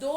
2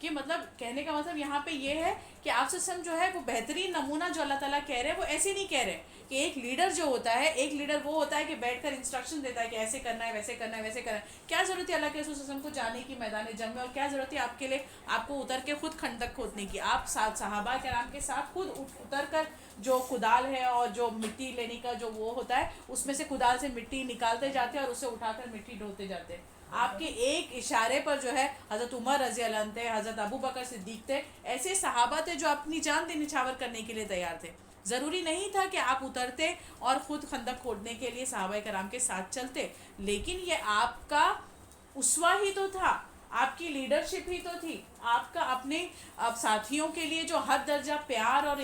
کہ مطلب کہنے کا مطلب یہاں پہ یہ ہے کہ آپ سے جو ہے وہ بہترین نمونہ جو اللہ تعالیٰ کہہ رہے ہیں وہ ایسے نہیں کہہ رہے کہ ایک لیڈر جو ہوتا ہے، ایک لیڈر وہ ہوتا ہے کہ بیٹھ کر انسٹرکشن دیتا ہے کہ ایسے کرنا ہے، ویسے کرنا ہے، ویسے کرنا ہے. کیا ضرورت ہے اللہ کے رسول صلی اللہ علیہ وسلم کو جانے کی میدان جنگ میں، اور کیا ضرورت ہے آپ کے لیے آپ کو اتر کے خود خندق کھودنے کی؟ آپ ساتھ صحابہ کرام کے ساتھ خود اتر کر جو کدال ہے اور جو مٹی لینے کا جو وہ ہوتا ہے اس میں سے کدال سے مٹی نکالتے جاتے ہیں اور اسے اٹھا کر مٹی ڈھوتے جاتے ہیں. آپ کے ایک اشارے پر جو ہے حضرت عمر رضی اللہ عنہ تھے، حضرت ابو بکر صدیق تھے، ایسے صحابہ تھے جو اپنی جان نچھاور کرنے کے لیے تیار تھے. ضروری نہیں تھا کہ آپ اترتے اور خود خندق کھودنے کے لیے صحابہ کرام کے ساتھ چلتے، لیکن یہ آپ کا اسوہ ہی تو تھا، آپ کی لیڈرشپ ہی تو تھی، آپ کا اپنے ساتھیوں کے لیے جو حد درجہ پیار اور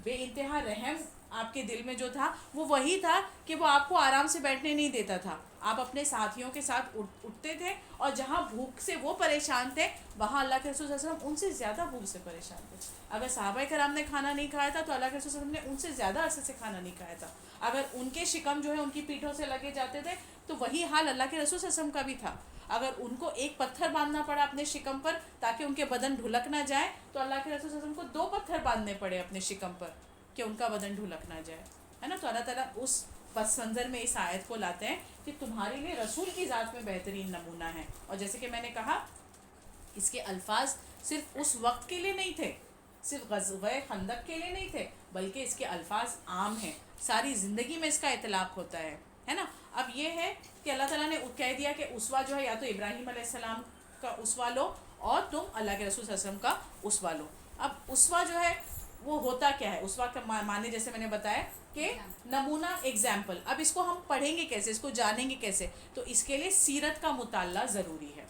بے انتہا رحم آپ کے دل میں جو تھا وہ وہی تھا کہ وہ آپ کو آرام سے بیٹھنے نہیں دیتا تھا. آپ اپنے ساتھیوں کے ساتھ اٹھتے تھے، اور جہاں بھوک سے وہ پریشان تھے وہاں اللہ کے رسول صلی اللہ علیہ وسلم ان سے زیادہ بھوک سے پریشان تھے. اگر صحابہ کرام نے کھانا نہیں کھایا تھا تو اللہ کے رسول صلی اللہ علیہ وسلم نے ان سے زیادہ عرصے سے کھانا نہیں کھایا تھا. اگر ان کے شکم جو ہے ان کی پیٹھوں سے لگے جاتے تھے تو وہی حال اللہ کے رسول صلی اللہ علیہ وسلم کا بھی تھا. اگر ان کو ایک پتھر باندھنا پڑا اپنے شکم پر تاکہ ان کے بدن ڈھلک نہ جائے تو اللہ کے رسول صلی اللہ علیہ وسلم کو 2 پتھر باندھنے پڑے اپنے شکم پر کہ ان کا بدن ڈھلک نہ جائے، ہے نا. تو اللہ تعالیٰ اس پس منظر میں اس آیت کو لاتے ہیں کہ تمہارے لیے رسول کی ذات میں بہترین نمونہ ہے. اور جیسے کہ میں نے کہا اس کے الفاظ صرف اس وقت کے لیے نہیں تھے، صرف غزوہ خندق کے لیے نہیں تھے، بلکہ اس کے الفاظ عام ہیں، ساری زندگی میں اس کا اطلاق ہوتا ہے نا. اب یہ ہے کہ اللہ تعالیٰ نے کہہ دیا کہ اسوہ جو ہے یا تو ابراہیم علیہ السلام کا اسوہ لو اور تم اللہ کے رسول صلی اللہ علیہ وسلم کا اسوہ لو. اب اسوہ جو ہے وہ ہوتا کیا ہے؟ اسوہ کا معنی جیسے میں نے بتایا کہ نمونہ، ایگزامپل. اب اس کو ہم پڑھیں گے کیسے، اس کو جانیں گے کیسے؟ تو اس کے لیے سیرت کا مطالعہ ضروری ہے.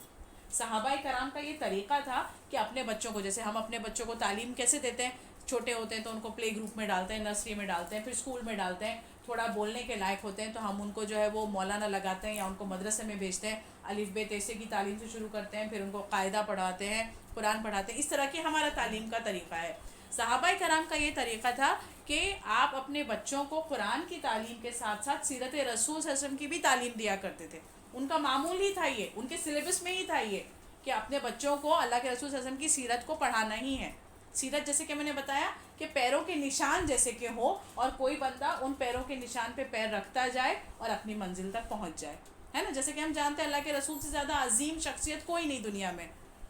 صحابہ کرام کا یہ طریقہ تھا کہ اپنے بچوں کو، جیسے ہم اپنے بچوں کو تعلیم کیسے دیتے ہیں، چھوٹے ہوتے ہیں تو ان کو پلے گروپ میں ڈالتے ہیں، نرسری میں ڈالتے ہیں، پھر اسکول میں ڈالتے ہیں، تھوڑا بولنے کے لائق ہوتے ہیں تو ہم ان کو جو ہے وہ مولانا لگاتے ہیں یا ان کو مدرسے میں بھیجتے ہیں، الف ب ت س کی تعلیم سے شروع کرتے ہیں، پھر ان کو قاعدہ پڑھاتے ہیں، قرآن پڑھاتے ہیں. اس طرح کی ہمارا تعلیم کا طریقہ ہے. صحابہ کرام کا یہ طریقہ تھا کہ آپ اپنے بچوں کو قرآن کی تعلیم کے ساتھ ساتھ سیرت رسول صلی اللہ علیہ وسلم کی بھی تعلیم دیا کرتے تھے. ان کا معمول ہی تھا، یہ ان کے سلیبس میں ہی تھا یہ کہ اپنے بچوں کو اللہ کے رسول صلی اللہ علیہ وسلم کی سیرت کو پڑھانا ہی ہے. سیرت جیسے کہ میں نے بتایا کہ پیروں کے نشان جیسے کہ ہو، اور کوئی بندہ ان پیروں کے نشان پہ پیر رکھتا جائے اور اپنی منزل تک پہنچ جائے، ہے نا. جیسے کہ ہم جانتے ہیں اللہ کے رسول سے زیادہ عظیم شخصیت کوئی نہیں دنیا میں،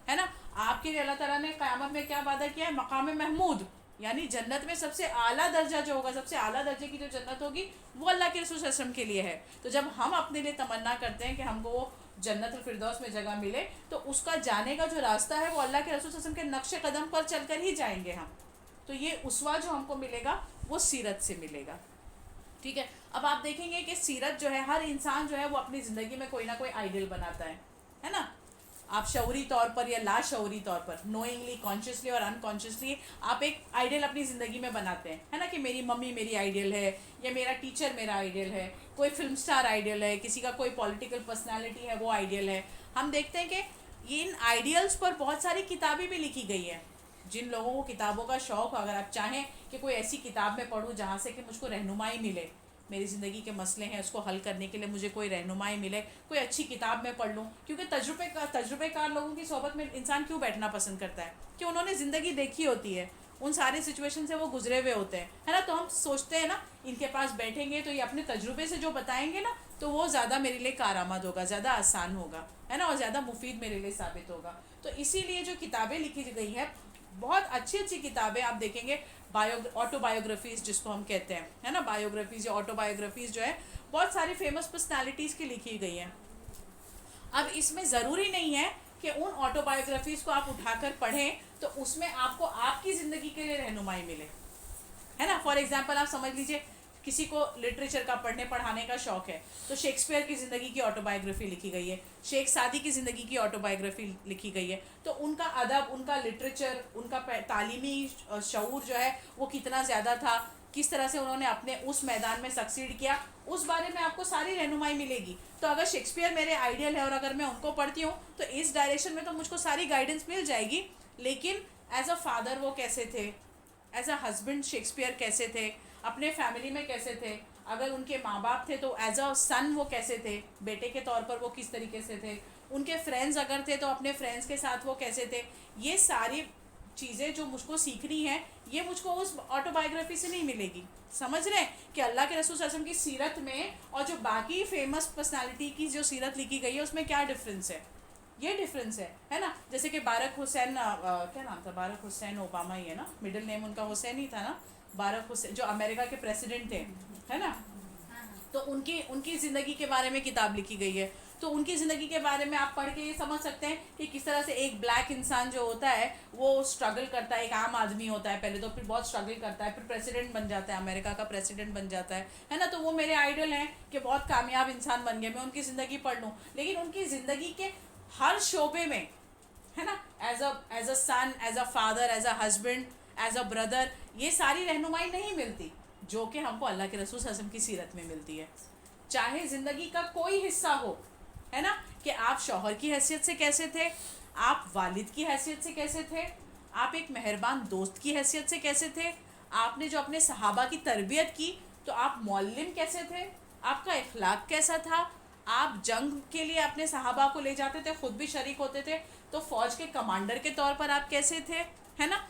ہے نا. آپ کے لیے اللہ تعالیٰ نے قیامت میں کیا وعدہ کیا ہے؟ مقام محمود، یعنی جنت میں سب سے اعلیٰ درجہ جو ہوگا، سب سے اعلیٰ درجے کی جو جنت ہوگی وہ اللہ کے رسول صلی اللہ علیہ وسلم کے لیے ہے. تو جب ہم اپنے لیے تمنا کرتے ہیں کہ ہم کو وہ جنت الفردوس میں جگہ ملے تو اس کا جانے کا جو راستہ ہے وہ اللہ کے رسول صلی اللہ علیہ وسلم کے نقش قدم پر چل کر ہی جائیں گے ہم. تو یہ اسوہ جو ہم کو ملے گا وہ سیرت سے ملے گا. ٹھیک ہے. اب آپ دیکھیں گے کہ سیرت جو ہے، ہر انسان جو ہے وہ اپنی زندگی میں کوئی نہ کوئی آئیڈیل بناتا ہے نا. آپ شعوری طور پر یا لاشعوری طور پر، نوئنگلی، کانشیسلی اور انکانشیسلی آپ ایک آئیڈیل اپنی زندگی میں بناتے ہیں، ہے نا. کہ میری ممی میری آئیڈیل ہے، یا میرا ٹیچر میرا آئیڈیل ہے، کوئی فلم سٹار آئیڈیل ہے، کسی کا کوئی پولیٹیکل پرسنالٹی ہے وہ آئیڈیل ہے. ہم دیکھتے ہیں کہ ان آئیڈیلز پر بہت ساری کتابیں بھی لکھی گئی ہیں. جن لوگوں کو کتابوں کا شوق، اگر آپ چاہیں کہ کوئی ایسی کتاب میں پڑھوں جہاں سے کہ مجھ کو رہنمائی ملے، میری زندگی کے مسئلے ہیں اس کو حل کرنے کے لیے مجھے کوئی رہنمائی ملے، کوئی اچھی کتاب میں پڑھ لوں. کیونکہ تجربے کار لوگوں کی صحبت میں انسان کیوں بیٹھنا پسند کرتا ہے؟ کہ انہوں نے زندگی دیکھی ہوتی ہے، ان سارے سچویشن سے وہ گزرے ہوئے ہوتے ہیں، ہے نا. تو ہم سوچتے ہیں نا ان کے پاس بیٹھیں گے تو یہ اپنے تجربے سے جو بتائیں گے نا تو وہ زیادہ میرے لیے کارآمد ہوگا، زیادہ آسان ہوگا، ہے نا، اور زیادہ مفید میرے لیے ثابت ہوگا. تو اسی لیے جو کتابیں لکھی گئی ہیں بہت اچھی اچھی کتابیں آپ دیکھیں گے، آٹو بایوگرافیز جس کو ہم کہتے ہیں، ہے نا. بایوگرافیز یا آٹو بایوگرافیز جو ہے بہت ساری فیمس پرسنالٹیز کی لکھی گئی ہیں. اب اس میں ضروری نہیں ہے کہ ان آٹو بایوگرافیز کو آپ اٹھا کر پڑھیں تو اس میں آپ کو آپ کی زندگی کے لیے رہنمائی ملے، ہے نا. فار ایگزامپل آپ سمجھ لیجئے کسی کو لٹریچر کا پڑھانے کا شوق ہے تو شیکسپیئر کی زندگی کی آٹو بایوگرافی لکھی گئی ہے، شیخ سعدی کی زندگی کی آٹو بایوگرافی لکھی گئی ہے. تو ان کا ادب، ان کا لٹریچر، ان کا تعلیمی شعور جو ہے وہ کتنا زیادہ تھا، کس طرح سے انہوں نے اپنے اس میدان میں سکسیڈ کیا، اس بارے میں آپ کو ساری رہنمائی ملے گی. تو اگر شیکسپیئر میرے آئیڈیل ہے اور اگر میں ان کو پڑھتی ہوں تو اس ڈائریکشن میں تو مجھ کو ساری گائیڈنس مل جائے گی. لیکن ایز اے فادر وہ کیسے تھے، ایز اے ہسبینڈ شیکسپیئر کیسے تھے، اپنے فیملی میں کیسے تھے، اگر ان کے ماں باپ تھے تو ایز اے سن وہ کیسے تھے، بیٹے کے طور پر وہ کس طریقے سے تھے، ان کے فرینڈز اگر تھے تو اپنے فرینڈز کے ساتھ وہ کیسے تھے. یہ ساری چیزیں جو مجھ کو سیکھنی ہے یہ مجھ کو اس آٹو بایوگرافی سے نہیں ملے گی. سمجھ رہے ہیں کہ اللہ کے رسول صلی اللہ علیہ وسلم کی سیرت میں اور جو باقی فیمس پرسنالٹی کی جو سیرت لکھی گئی ہے اس میں کیا ڈفرینس ہے. یہ ڈفرینس ہے نا. جیسے کہ بارک حسین کیا نام تھا, بارک حسین اوباما ہی ہے نا, مڈل نیم ان کا حسین ہی تھا نا, بارک حسین جو امریکہ کے پریسیڈنٹ تھے, ہے نا. تو ان کی زندگی کے بارے میں کتاب لکھی گئی ہے. تو ان کی زندگی کے بارے میں آپ پڑھ کے یہ سمجھ سکتے ہیں کہ کس طرح سے ایک بلیک انسان جو ہوتا ہے وہ اسٹرگل کرتا ہے, ایک عام آدمی ہوتا ہے پہلے تو, پھر بہت اسٹرگل کرتا ہے, پھر پریسیڈنٹ بن جاتا ہے, امریکہ کا پریسیڈنٹ بن جاتا ہے نا. تو وہ میرے آئیڈل ہیں کہ بہت کامیاب انسان بن گئے, میں ان کی زندگی پڑھ لوں. لیکن ان کی زندگی کے ہر شعبے میں, ہے نا, as a son, as a father, as a husband, as a brother, یہ ساری رہنمائی نہیں ملتی جو کہ ہم کو اللہ کے رسول صلی اللہ علیہ وسلم کی سیرت میں ملتی ہے. چاہے زندگی کا کوئی حصہ ہو, ہے نا, کہ آپ شوہر کی حیثیت سے کیسے تھے, آپ والد کی حیثیت سے کیسے تھے, آپ ایک مہربان دوست کی حیثیت سے کیسے تھے, آپ نے جو اپنے صحابہ کی تربیت کی تو آپ معلم کیسے تھے, آپ کا اخلاق کیسا تھا, آپ جنگ کے لیے اپنے صحابہ کو لے جاتے تھے, خود بھی شریک ہوتے تھے, تو فوج کے کمانڈر کے طور پر آپ کیسے تھے, ہے نا,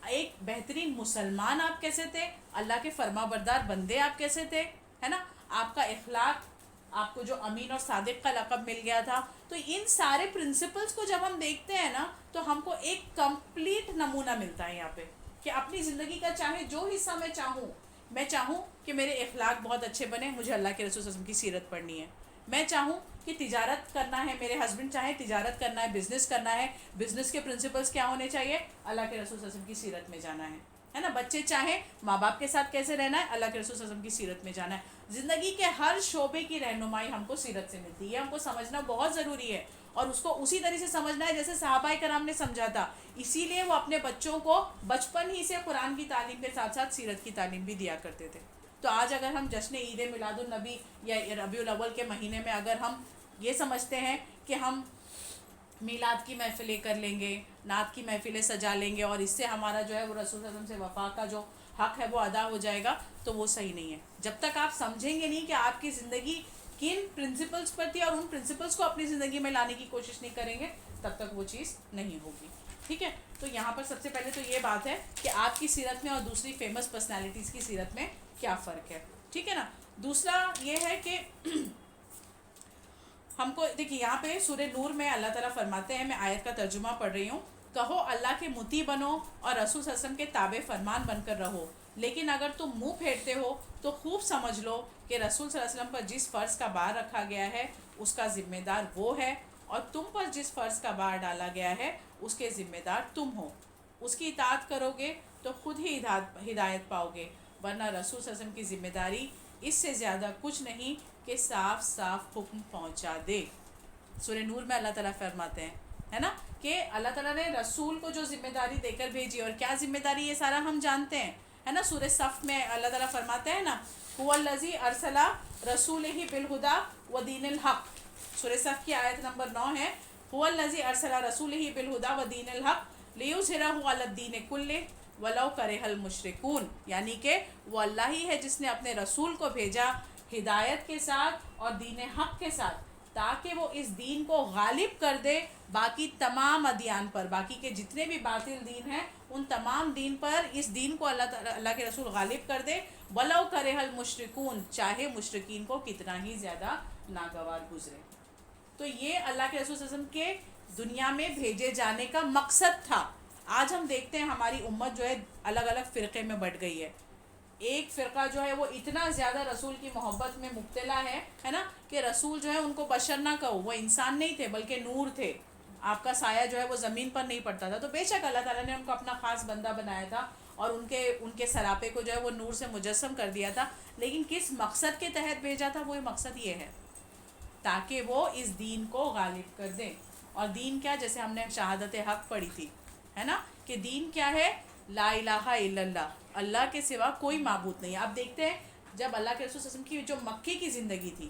ایک بہترین مسلمان آپ کیسے تھے, اللہ کے فرما بردار بندے آپ کیسے تھے, ہے نا, آپ کا اخلاق, آپ کو جو امین اور صادق کا لقب مل گیا تھا. تو ان سارے پرنسپلز کو جب ہم دیکھتے ہیں نا تو ہم کو ایک کمپلیٹ نمونہ ملتا ہے یہاں پہ کہ اپنی زندگی کا چاہے جو حصہ میں چاہوں کہ میرے اخلاق بہت اچھے بنے, مجھے اللہ کے رسول صلی اللہ علیہ وسلم کی سیرت پڑھنی ہے. میں چاہوں کہ تجارت کرنا ہے, میرے ہسبینڈ چاہے تجارت کرنا ہے, بزنس کرنا ہے, بزنس کے پرنسپلز کیا ہونے چاہیے, اللہ کے رسول صلی اللہ علیہ وسلم کی سیرت میں جانا ہے نا. بچے چاہیں ماں باپ کے ساتھ کیسے رہنا ہے, اللہ کے رسول صلی اللہ علیہ وسلم کی سیرت میں جانا ہے. زندگی کے ہر شعبے کی رہنمائی ہم کو سیرت سے ملتی ہے. ہم کو سمجھنا بہت ضروری ہے اور اس کو اسی طرح سے سمجھنا ہے جیسے صحابہ کرام نے سمجھا تھا. اسی لیے وہ اپنے بچوں کو بچپن ہی سے قرآن کی تعلیم کے ساتھ ساتھ سیرت کی تعلیم بھی دیا کرتے تھے. تو آج اگر ہم جشن عید میلاد النبی یا ربیع الاول کے مہینے میں اگر ہم یہ سمجھتے ہیں کہ ہم میلاد کی محفلیں کر لیں گے, نعت کی محفلیں سجا لیں گے اور اس سے ہمارا جو ہے وہ رسول صلی اللہ علیہ وسلم سے وفا کا جو حق ہے وہ ادا ہو جائے گا, تو وہ صحیح نہیں ہے. جب تک آپ سمجھیں گے نہیں کہ آپ کی زندگی کن پرنسپلز پر تھی اور ان پرنسپلز کو اپنی زندگی میں لانے کی کوشش نہیں کریں گے, تب تک وہ چیز نہیں ہوگی. ٹھیک ہے, تو یہاں پر سب سے پہلے تو یہ بات ہے کہ آپ کی سیرت میں اور دوسری فیمس پرسنالٹیز کی سیرت میں کیا فرق ہے. ٹھیک ہے نا. دوسرا یہ ہے کہ ہم کو دیکھیے یہاں پہ سورہ نور میں اللہ تعالیٰ فرماتے ہیں, میں آیت کا ترجمہ پڑھ رہی ہوں, کہو اللہ کے مطیع بنو اور رسول صلی اللہ علیہ وسلم کے تابع فرمان بن کر رہو, لیکن اگر تم منہ پھیرتے ہو تو خوب سمجھ لو کہ رسول صلی اللہ علیہ وسلم پر جس فرض کا بار رکھا گیا ہے اس کا ذمہ دار وہ ہے, اور تم پر جس فرض کا بار ڈالا گیا ہے اس کے ذمہ دار تم ہو. اس کی اطاعت کرو گے تو خود ہی ہدایت پاؤ گے, ورنہ رسول صلی اللہ علیہ وسلم کی ذمہ داری اس سے زیادہ کچھ نہیں کہ صاف صاف حکم پہنچا دے. سورہ نور میں اللہ تعالیٰ فرماتے ہیں, ہے نا, کہ اللہ تعالیٰ نے رسول کو جو ذمہ داری دے کر بھیجی, اور کیا ذمہ داری یہ سارا ہم جانتے ہیں, ہے نا. سورہ صف میں اللہ تعالیٰ فرماتے ہیں نا, هو الذی ارسل رسولہ بالہدی ودین الحق. سورہ صف کی آیت نمبر 9 ہے, هو الذی ارسل رسولہ بالہدی ودین الحق لیظہرہ علی الدین کلہ ولو کرہ المشرکون. یعنی کہ وہ اللہ ہی ہے جس نے اپنے رسول کو بھیجا ہدایت کے ساتھ اور دین حق کے ساتھ, تاکہ وہ اس دین کو غالب کر دے باقی تمام ادیان پر. باقی کے جتنے بھی باطل دین ہیں ان تمام دین پر اس دین کو اللہ کے رسول غالب کر دے, ولو کرہ المشرکون, چاہے مشرکین کو کتنا ہی زیادہ ناگوار گزرے. تو یہ اللہ کے رسول صلی اللہ علیہ وسلم کے دنیا میں بھیجے جانے کا مقصد تھا. آج ہم دیکھتے ہیں ہماری امت جو ہے الگ الگ فرقے میں بٹ گئی ہے. ایک فرقہ جو ہے وہ اتنا زیادہ رسول کی محبت میں مبتلا ہے نا, کہ رسول جو ہے ان کو بشر نہ کہو, وہ انسان نہیں تھے بلکہ نور تھے. آپ کا سایہ جو ہے وہ زمین پر نہیں پڑتا تھا. تو بے شک اللہ تعالیٰ نے ان کو اپنا خاص بندہ بنایا تھا اور ان کے سراپے کو جو ہے وہ نور سے مجسم کر دیا تھا. لیکن کس مقصد کے تحت بھیجا تھا, وہ مقصد یہ ہے تاکہ وہ اس دین کو غالب کر دیں. اور دین کیا, جیسے ہم نے شہادت حق پڑھی تھی, ہے نا, کہ دین کیا ہے, لا الہ الا اللہ, اللہ کے سوا کوئی معبود نہیں. آپ دیکھتے ہیں جب اللہ کے رسول صلی اللہ علیہ وسلم کی جو مکے کی زندگی تھی,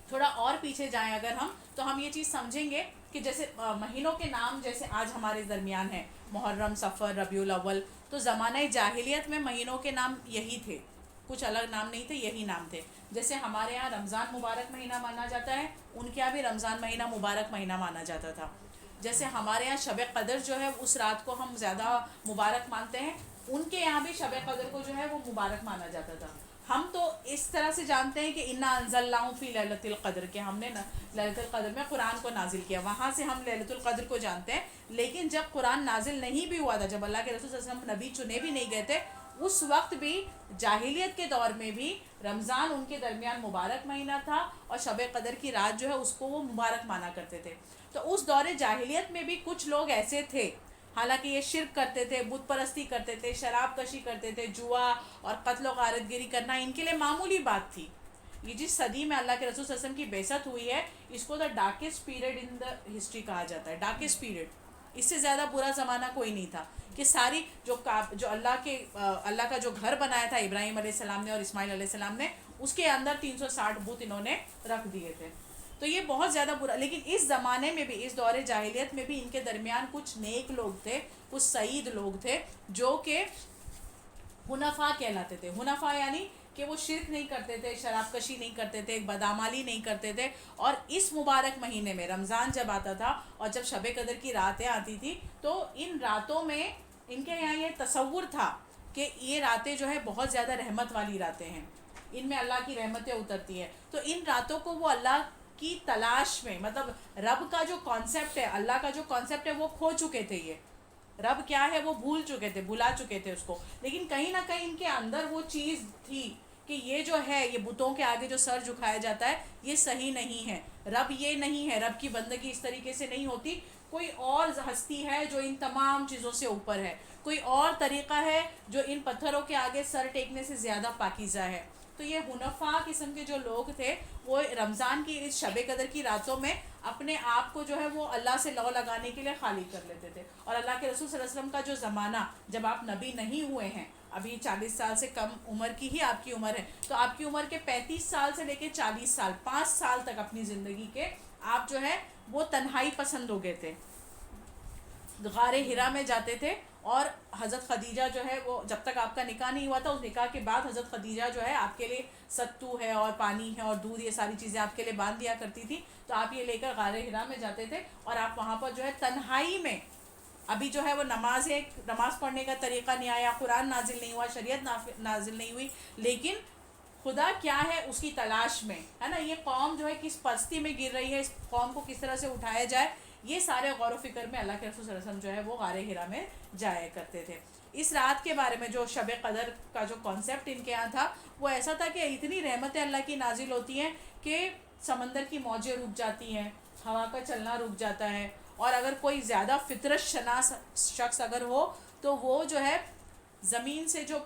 تھوڑا اور پیچھے جائیں اگر ہم, تو ہم یہ چیز سمجھیں گے کہ جیسے مہینوں کے نام جیسے آج ہمارے درمیان ہیں محرم, صفر, ربیع الاول, تو زمانہ جاہلیت میں مہینوں کے نام یہی تھے. کچھ الگ نام نہیں تھے، یہی نام تھے. جیسے ہمارے یہاں رمضان مبارک مہینہ مانا جاتا ہے، ان کے یہاں بھی رمضان مہینہ مبارک مہینہ مانا جاتا تھا. جیسے ہمارے یہاں شب قدر جو ہے اس رات کو ہم زیادہ مبارک مانتے ہیں، ان کے یہاں بھی شب قدر کو جو ہے وہ مبارک مانا جاتا تھا. ہم تو اس طرح سے جانتے ہیں کہ انا انزلناہ فی لیلۃ القدر، کہ ہم نے لیلۃ القدر میں قرآن کو نازل کیا، وہاں سے ہم لیلۃ القدر کو جانتے ہیں. لیکن جب قرآن نازل نہیں بھی ہوا تھا، جب اللہ کے رسول صلی اللہ علیہ وسلم نبی چنے بھی نہیں گئے تھے، اس وقت بھی جاہلیت کے دور میں بھی رمضان ان کے درمیان مبارک مہینہ تھا، اور شب قدر کی رات جو ہے اس کو وہ مبارک مانا کرتے تھے. تو اس دور جاہلیت میں بھی کچھ لوگ ایسے تھے، حالانکہ یہ شرک کرتے تھے، بت پرستی کرتے تھے، شراب کشی کرتے تھے، جوا اور قتل و غارت گیری کرنا ان کے لیے معمولی بات تھی. یہ جس صدی میں اللہ کے رسول صلی اللہ علیہ وسلم کی بعثت ہوئی ہے، اس کو the darkest period in the history کہا جاتا ہے. ڈارکسٹ پیریڈ، اس سے زیادہ برا زمانہ کوئی نہیں تھا. کہ ساری جو اللہ کا جو گھر بنایا تھا ابراہیم علیہ السلام نے اور اسماعیل علیہ السلام نے، اس کے اندر 360 بت انہوں نے رکھ دیے تھے. تو یہ بہت زیادہ برا. لیکن اس زمانے میں بھی، اس دور جاہلیت میں بھی ان کے درمیان کچھ نیک لوگ تھے، کچھ سعید لوگ تھے، جو کہ حنفاء کہلاتے تھے. حنفاء یعنی کہ وہ شرک نہیں کرتے تھے، شراب کشی نہیں کرتے تھے، بدعمالی نہیں کرتے تھے. اور اس مبارک مہینے میں رمضان جب آتا تھا اور جب شب قدر کی راتیں آتی تھی، تو ان راتوں میں ان کے یہاں یہ تصور تھا کہ یہ راتیں جو ہے بہت زیادہ رحمت والی راتیں ہیں، ان میں اللہ کی رحمتیں اترتی ہیں. تو ان راتوں کو وہ اللہ کی تلاش میں، مطلب رب کا جو کانسیپٹ ہے، اللہ کا جو کانسیپٹ ہے، وہ کھو چکے تھے. یہ رب کیا ہے وہ بھول چکے تھے، بھلا چکے تھے اس کو. لیکن کہیں نہ کہیں ان کے اندر وہ چیز تھی کہ یہ جو ہے، یہ بتوں کے آگے جو سر جھکایا جاتا ہے، یہ صحیح نہیں ہے. رب یہ نہیں ہے، رب کی بندگی اس طریقے سے نہیں ہوتی. کوئی اور ہستی ہے جو ان تمام چیزوں سے اوپر ہے، کوئی اور طریقہ ہے جو ان پتھروں کے آگے سر ٹیکنے سے زیادہ پاکیزہ ہے. تو یہ حنفاء قسم کے جو لوگ تھے، وہ رمضان کی اس شب قدر کی راتوں میں اپنے آپ کو جو ہے وہ اللہ سے لو لگانے کے لیے خالی کر لیتے تھے. اور اللہ کے رسول صلی اللہ علیہ وسلم کا جو زمانہ، جب آپ نبی نہیں ہوئے ہیں، ابھی 40 سال سے کم عمر کی ہی آپ کی عمر ہے، تو آپ کی عمر کے 35 سال سے لے کے 40 سال، 5 سال تک اپنی زندگی کے آپ جو ہے وہ تنہائی پسند ہو گئے تھے. غار ہرا میں جاتے تھے، اور حضرت خدیجہ جو ہے وہ جب تک آپ کا نکاح نہیں ہوا تھا، اس نکاح کے بعد حضرت خدیجہ جو ہے آپ کے لیے ستو ہے اور پانی ہے اور دودھ، یہ ساری چیزیں آپ کے لیے باندھ دیا کرتی تھی. تو آپ یہ لے کر غار ہرا میں جاتے تھے، اور آپ وہاں پر جو ہے تنہائی میں، ابھی جو ہے وہ نماز پڑھنے کا طریقہ نہیں آیا، قرآن نازل نہیں ہوا، شریعت نازل نہیں ہوئی، لیکن خدا کیا ہے اس کی تلاش میں ہے نا. یہ قوم جو ہے کس پستی میں گر رہی ہے، اس قوم کو کس طرح سے اٹھایا جائے، یہ سارے غور و فکر میں اللہ کے رسول صلی اللہ علیہ وسلم جو ہے وہ غار ہرا میں جایا کرتے تھے. اس رات کے بارے میں جو شب قدر کا جو کانسیپٹ ان کے یہاں تھا، وہ ایسا تھا کہ اتنی رحمتیں اللہ کی نازل ہوتی ہیں کہ سمندر کی موجیں رک جاتی ہیں، ہوا کا چلنا رک جاتا ہے. اور اگر کوئی زیادہ فطرت شناس شخص اگر ہو، تو وہ جو ہے زمین سے جو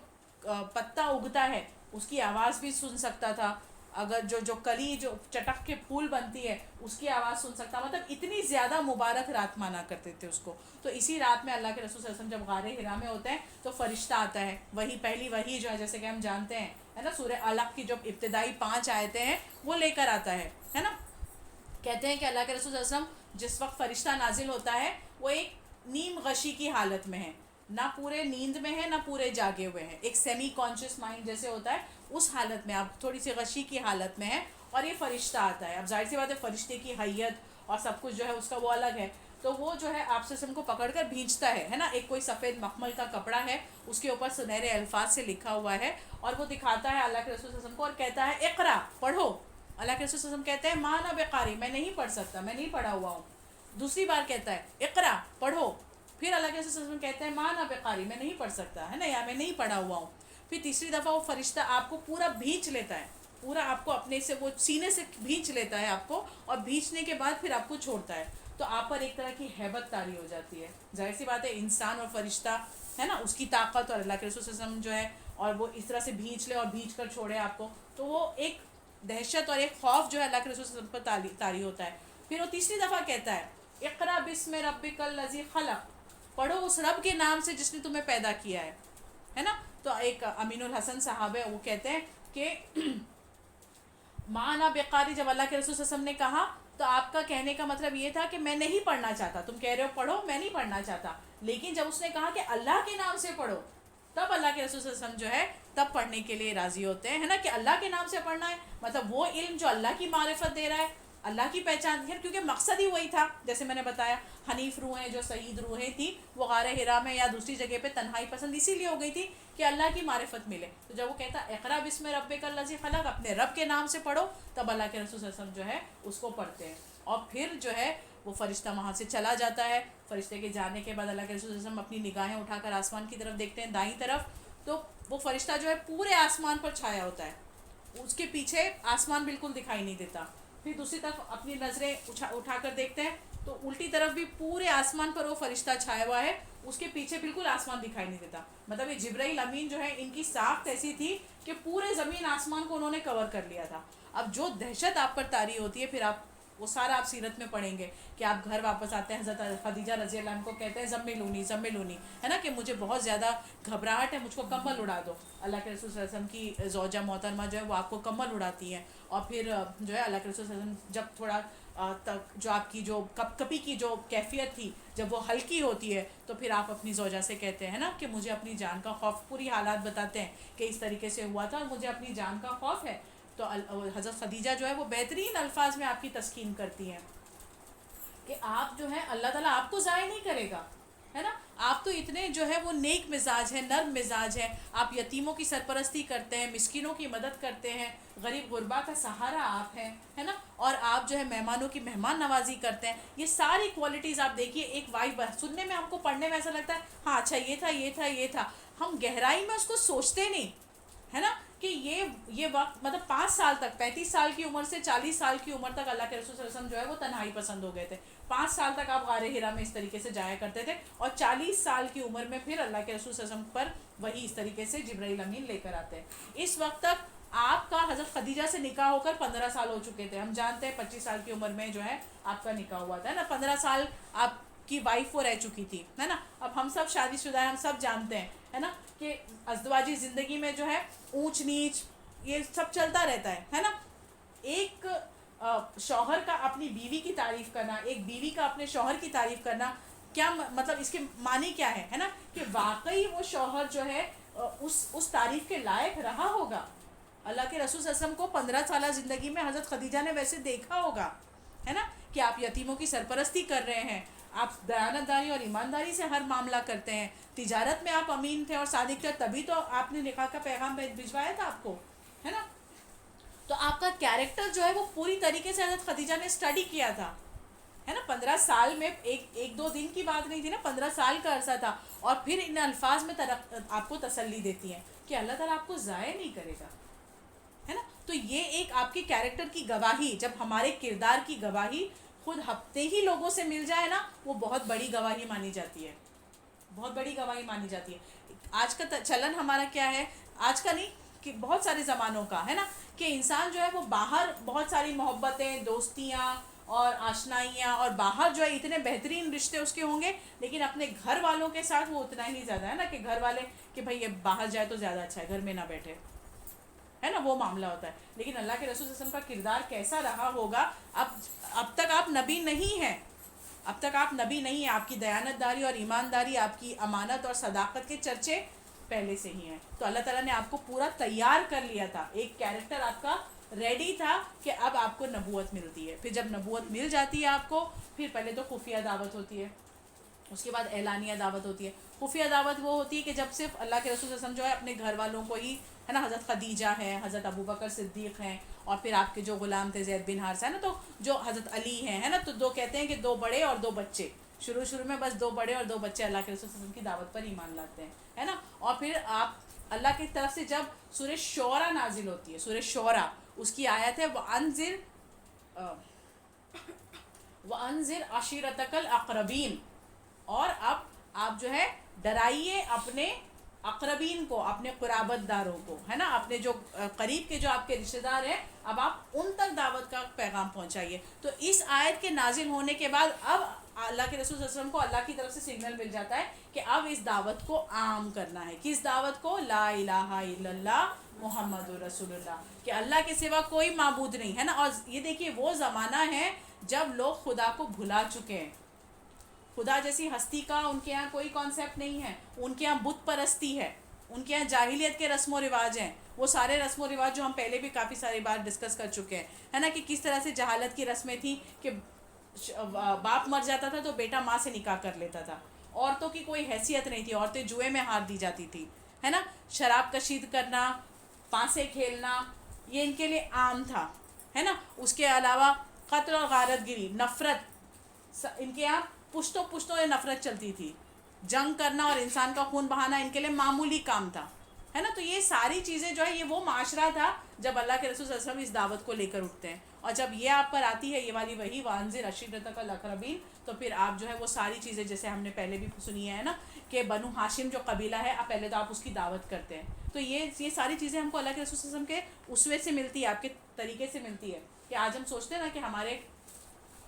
پتا اگتا ہے اس کی آواز بھی سن سکتا تھا، اگر جو کلی جو چٹک کے پھول بنتی ہے اس کی آواز سن سکتا. مطلب اتنی زیادہ مبارک رات مانا کرتے تھے اس کو. تو اسی رات میں اللہ کے رسول صلی اللہ علیہ وسلم جب غار ہرا میں ہوتے ہیں تو فرشتہ آتا ہے. وہی پہلی وہی جو ہے، جیسے کہ ہم جانتے ہیں ہے نا، سورہ علق کی جو ابتدائی 5 آیتیں ہیں وہ لے کر آتا ہے نا. کہتے ہیں کہ اللہ کے رسول صلی اللہ علیہ وسلم جس وقت فرشتہ نازل ہوتا ہے، وہ ایک نیم غشی کی حالت میں ہے، نہ پورے نیند میں ہے نہ پورے جاگے ہوئے ہیں، ایک سیمی کانشیس مائنڈ جیسے ہوتا ہے اس حالت میں، آپ تھوڑی سی غشی کی حالت میں ہے. اور یہ فرشتہ آتا ہے. اب ظاہر سی بات ہے، فرشتے کی حیت اور سب کچھ جو ہے اس کا وہ الگ ہے. تو وہ جو ہے آپ سے کو پکڑ کر بھینچتا ہے نا. ایک کوئی سفید مخمل کا کپڑا ہے، اس کے اوپر سنہرے الفاظ سے لکھا ہوا ہے، اور وہ دکھاتا ہے اللہ کے رسول صلی اللہ علیہ وسلم کو اور کہتا ہے اقرا، پڑھو. اللہ کے رسول صلی اللہ علیہ وسلم کہتے ہیں ما انا بقاری، میں نہیں پڑھ سکتا، میں نہیں پڑھا ہوا ہوں. دوسری بار کہتا ہے اقرا، پڑھو. پھر اللہ کے رسول صلی اللہ علیہ وسلم کہتے ہیں ما انا بقاری، میں نہیں پڑھ سکتا ہے نا، یا میں نہیں پڑھا ہوا ہوں. پھر تیسری دفعہ وہ فرشتہ آپ کو پورا بھینچ لیتا ہے، پورا آپ کو اپنے سے وہ سینے سے بھینچ لیتا ہے آپ کو، اور بھینچنے کے بعد پھر آپ کو چھوڑتا ہے. تو آپ پر ایک طرح کی ہیبت طاری ہو جاتی ہے. ظاہر سی بات ہے، انسان اور فرشتہ ہے نا، اس کی طاقت اور اللہ کے رسول صلی اللہ علیہ وسلم جو ہے، اور وہ اس طرح سے بھینچ لے اور بھینچ کر چھوڑے آپ کو، تو وہ ایک دہشت اور ایک خوف جو ہے اللہ کے رسول صلی اللہ علیہ وسلم پر طاری ہوتا ہے. پھر وہ تیسری دفعہ کہتا ہے اقرا بسم ربک الذی خلق، پڑھو اس رب کے نام سے جس نے تمہیں پیدا کیا ہے نا. تو ایک امین الحسن صاحب ہے، وہ کہتے ہیں کہ مانا بقاری، جب اللہ کے رسول صلی اللہ علیہ وسلم نے کہا تو آپ کا کہنے کا مطلب یہ تھا کہ میں نہیں پڑھنا چاہتا. تم کہہ رہے ہو پڑھو، میں نہیں پڑھنا چاہتا. لیکن جب اس نے کہا کہ اللہ کے نام سے پڑھو، تب اللہ کے رسول صلی اللہ علیہ وسلم جو ہے تب پڑھنے کے لیے راضی ہوتے ہیں، ہے نا، کہ اللہ کے نام سے پڑھنا ہے، مطلب وہ علم جو اللہ کی معرفت دے رہا ہے، اللہ کی پہچان ہے، کیونکہ مقصد ہی وہی تھا، جیسے میں نے بتایا حنیف روحیں جو سعید روحیں تھیں وہ غار حرا میں یا دوسری جگہ پہ تنہائی پسند اسی لیے ہو گئی تھی کہ اللہ کی معرفت ملے. تو جب وہ کہتا اقرا بسم ربک الذی خلق، اپنے رب کے نام سے پڑھو، تب اللہ کے رسول صلی اللہ علیہ وسلم جو ہے اس کو پڑھتے ہیں. اور پھر جو ہے وہ فرشتہ وہاں سے چلا جاتا ہے. فرشتے کے جانے کے بعد اللہ کے رسول صلی اللہ علیہ وسلم اپنی نگاہیں اٹھا کر آسمان کی طرف دیکھتے ہیں، دائیں طرف، تو وہ فرشتہ جو ہے پورے آسمان پر چھایا ہوتا ہے، اس کے پیچھے آسمان بالکل دکھائی نہیں دیتا. پھر دوسری طرف اپنی نظریں اٹھا کر دیکھتے ہیں تو الٹی طرف بھی پورے آسمان پر وہ فرشتہ چھایا ہوا ہے، اس کے پیچھے بالکل آسمان دکھائی نہیں دیتا. مطلب یہ جبرائیل امین جو ہے ان کی ساخت ایسی تھی کہ پورے زمین آسمان کو انہوں نے کور کر لیا تھا. اب جو دہشت آپ پر طاری ہوتی ہے، پھر آپ وہ سارا آپ سیرت میں پڑھیں گے کہ آپ گھر واپس آتے ہیں، حضرت خدیجہ رضی اللہ عنہ کو کہتے ہیں زملونی زملونی، ہے نا، کہ مجھے بہت زیادہ گھبراہٹ ہے، مجھ کو کمبل اڑا دو. اللہ کے رسول صلی اللہ علیہ وسلم کی زوجہ محترمہ جو ہے وہ آپ کو کمبل اڑاتی ہیں. اور پھر جو ہے اللہ کے رسول صلی اللہ علیہ وسلم جب تھوڑا تک جو آپ کی جو کپی کی جو کیفیت تھی جب وہ ہلکی ہوتی ہے تو پھر آپ اپنی زوجہ سے کہتے ہیں نا کہ مجھے اپنی جان کا خوف، پوری حالات بتاتے ہیں کہ اس طریقے سے ہوا تھا اور مجھے اپنی جان کا خوف ہے. تو حضرت خدیجہ جو ہے وہ بہترین الفاظ میں آپ کی تسکین کرتی ہیں کہ آپ جو ہے اللہ تعالیٰ آپ کو ضائع نہیں کرے گا، ہے نا، آپ تو اتنے جو ہے وہ نیک مزاج ہیں، نرم مزاج ہیں، آپ یتیموں کی سرپرستی کرتے ہیں، مسکینوں کی مدد کرتے ہیں، غریب غربا کا سہارا آپ ہیں، ہے نا، اور آپ جو ہے مہمانوں کی مہمان نوازی کرتے ہیں. یہ ساری کوالٹیز آپ دیکھیے ایک وائف سننے میں ہم کو پڑھنے میں ایسا لگتا ہے ہاں اچھا یہ تھا یہ تھا یہ تھا، ہم گہرائی میں اس کو سوچتے نہیں، ہے نا، کہ یہ وقت مطلب 5 سال تک، 35 سال کی عمر سے 40 سال کی عمر تک اللہ کے رسول صلی اللہ علیہ وسلم جو ہے وہ تنہائی پسند ہو گئے تھے. 5 سال تک آپ غار حرا میں اس طریقے سے جایا کرتے تھے، اور 40 سال کی عمر میں پھر اللہ کے رسول صلی اللہ علیہ وسلم پر وہی اس طریقے سے جبرائیل امین لے کر آتے ہیں. اس وقت تک آپ کا حضرت خدیجہ سے نکاح ہو کر 15 سال ہو چکے تھے. ہم جانتے ہیں 25 سال کی عمر میں جو ہے آپ کا نکاح ہوا تھا نا، 15 سال آپ کی وائف وہ رہ چکی تھی، ہے نا. اب ہم سب شادی شدہ ہیں، ہم سب جانتے ہیں، ہے نا، کہ ازدواجی زندگی میں جو ہے اونچ نیچ یہ سب چلتا رہتا ہے نا. ایک شوہر کا اپنی بیوی کی تعریف کرنا، ایک بیوی کا اپنے شوہر کی تعریف کرنا، کیا مطلب اس کے معنی کیا ہے نا، کہ واقعی وہ شوہر جو ہے اس تعریف کے لائق رہا ہوگا. اللہ کے رسول صلی اللہ علیہ وسلم کو 15 سالہ زندگی میں حضرت خدیجہ نے ویسے دیکھا ہوگا، ہے نا، کہ آپ یتیموں کی سرپرستی کر رہے ہیں، آپ دیانتداری اور ایمانداری سے ہر معاملہ کرتے ہیں، تجارت میں آپ امین تھے اور صادق تھے، تبھی تو آپ نے نکاح کا پیغام بھجوایا تھا آپ کو، ہے نا. تو آپ کا کیریکٹر جو ہے وہ پوری طریقے سے حضرت خدیجہ نے اسٹڈی کیا تھا، ہے نا. 15 سال میں ایک دو دن کی بات نہیں تھی نا، 15 سال کا عرصہ تھا. اور پھر ان الفاظ میں آپ کو تسلی دیتی ہیں کہ اللہ تعالیٰ آپ کو ضائع نہیں کرے گا، ہے نا. تو یہ ایک آپ کے کیریکٹر کی گواہی، جب ہمارے کردار کی گواہی خود ہفتے ہی لوگوں سے مل جائے نا، وہ بہت بڑی گواہی مانی جاتی ہے، بہت بڑی گواہی مانی جاتی ہے. آج کا چلن ہمارا کیا ہے، آج کا نہیں کہ بہت سارے زمانوں کا ہے نا، کہ انسان جو ہے وہ باہر بہت ساری محبتیں، دوستیاں اور آشنائیاں، اور باہر جو ہے اتنے بہترین رشتے اس کے ہوں گے، لیکن اپنے گھر والوں کے ساتھ وہ اتنا ہی نہیں زیادہ، ہے نا، کہ گھر والے کہ بھائی یہ باہر جائے تو زیادہ اچھا ہے، گھر میں نہ بیٹھے، ہے نا، وہ معاملہ ہوتا ہے. لیکن اللہ کے رسول صلی اللہ علیہ وسلم کا کردار کیسا رہا ہوگا. اب تک آپ نبی نہیں ہیں، اب تک آپ نبی نہیں ہیں، آپ کی دیانتداری اور ایمانداری، آپ کی امانت اور صداقت کے چرچے پہلے سے ہی ہیں. تو اللہ تعالیٰ نے آپ کو پورا تیار کر لیا تھا، ایک کیریکٹر آپ کا ریڈی تھا کہ اب آپ کو نبوت ملتی ہے. پھر جب نبوت مل جاتی ہے آپ کو، پھر پہلے تو خفیہ دعوت ہوتی ہے، اس کے بعد اعلانیہ دعوت ہوتی ہے. خفیہ دعوت وہ ہوتی ہے کہ جب صرف اللہ کے رسول صلی اللہ علیہ وسلم جو ہے اپنے گھر والوں کو ہی، ہے نا، حضرت خدیجہ ہے، حضرت ابوبکر صدیق ہیں، اور پھر آپ کے جو غلام تھے زید بن حارثہ، ہے نا، تو جو حضرت علی ہیں، ہے نا، تو دو کہتے ہیں کہ 2 بڑے اور 2 بچے، شروع میں بس 2 بڑے اور 2 بچے اللہ کے رسول صلی اللہ علیہ وسلم کی دعوت پر ایمان لاتے ہیں، ہے نا. اور پھر آپ اللہ کی طرف سے جب سورہ شعراء نازل ہوتی ہے، سورہ شعراء، اس کی آیت ہے وَأَنذِرْ عَشِيرَتَكَ الْأَقْرَبِينَ، اور اب آپ جو ہے ڈرائیے اپنے اقربین کو، اپنے قرابت داروں کو، ہے نا، اپنے جو قریب کے جو آپ کے رشتہ دار ہیں، اب آپ ان تک دعوت کا پیغام پہنچائیے. تو اس آیت کے نازل ہونے کے بعد اب اللہ کے رسول صلی اللہ علیہ وسلم کو اللہ کی طرف سے سگنل مل جاتا ہے کہ اب اس دعوت کو عام کرنا ہے. کس دعوت کو؟ لا الہ الا اللہ محمد رسول اللہ، کہ اللہ کے سوا کوئی معبود نہیں، ہے نا. اور یہ دیکھیے وہ زمانہ ہے جب لوگ خدا کو بھلا چکے ہیں، خدا جیسی ہستی کا ان کے یہاں کوئی کانسیپٹ نہیں ہے، ان کے یہاں بت پرستی ہے، ان کے یہاں جاہلیت کے رسم و رواج ہیں، وہ سارے رسم و رواج جو ہم پہلے بھی کافی ساری بار ڈسکس کر چکے ہیں، ہے نا، کہ کس طرح سے جہالت کی رسمیں تھیں کہ باپ مر جاتا تھا تو بیٹا ماں سے نکاح کر لیتا تھا، عورتوں کی کوئی حیثیت نہیں تھی، عورتیں جوئے میں ہار دی جاتی تھی، ہے نا، شراب کشید کرنا، پانسے کھیلنا، یہ ان کے لیے عام تھا، ہے نا. اس کے علاوہ قتل اور غارت گری، نفرت، ان کے یہاں پشتوں سے نفرت چلتی تھی، جنگ کرنا اور انسان کا خون بہانا ان کے لیے معمولی کام تھا، ہے نا. تو یہ ساری چیزیں جو ہے یہ وہ معاشرہ تھا جب اللہ کے رسول صلی اللہ علیہ وسلم اس دعوت کو لے کر اٹھتے ہیں، اور جب یہ آپ پر آتی ہے یہ والی وہی وانذر عشیرتک الاقربین، تو پھر آپ جو ہے وہ ساری چیزیں جیسے ہم نے پہلے بھی سنی ہے نا کہ بنو ہاشم جو قبیلہ ہے آپ پہلے تو آپ اس کی دعوت کرتے ہیں. تو یہ ساری چیزیں ہم کو اللہ کے رسول صلی اللہ علیہ وسلم کے اسوے سے ملتی ہے، آپ کے طریقے سے ملتی ہے. کہ آج ہم سوچتے ہیں نا کہ ہمارے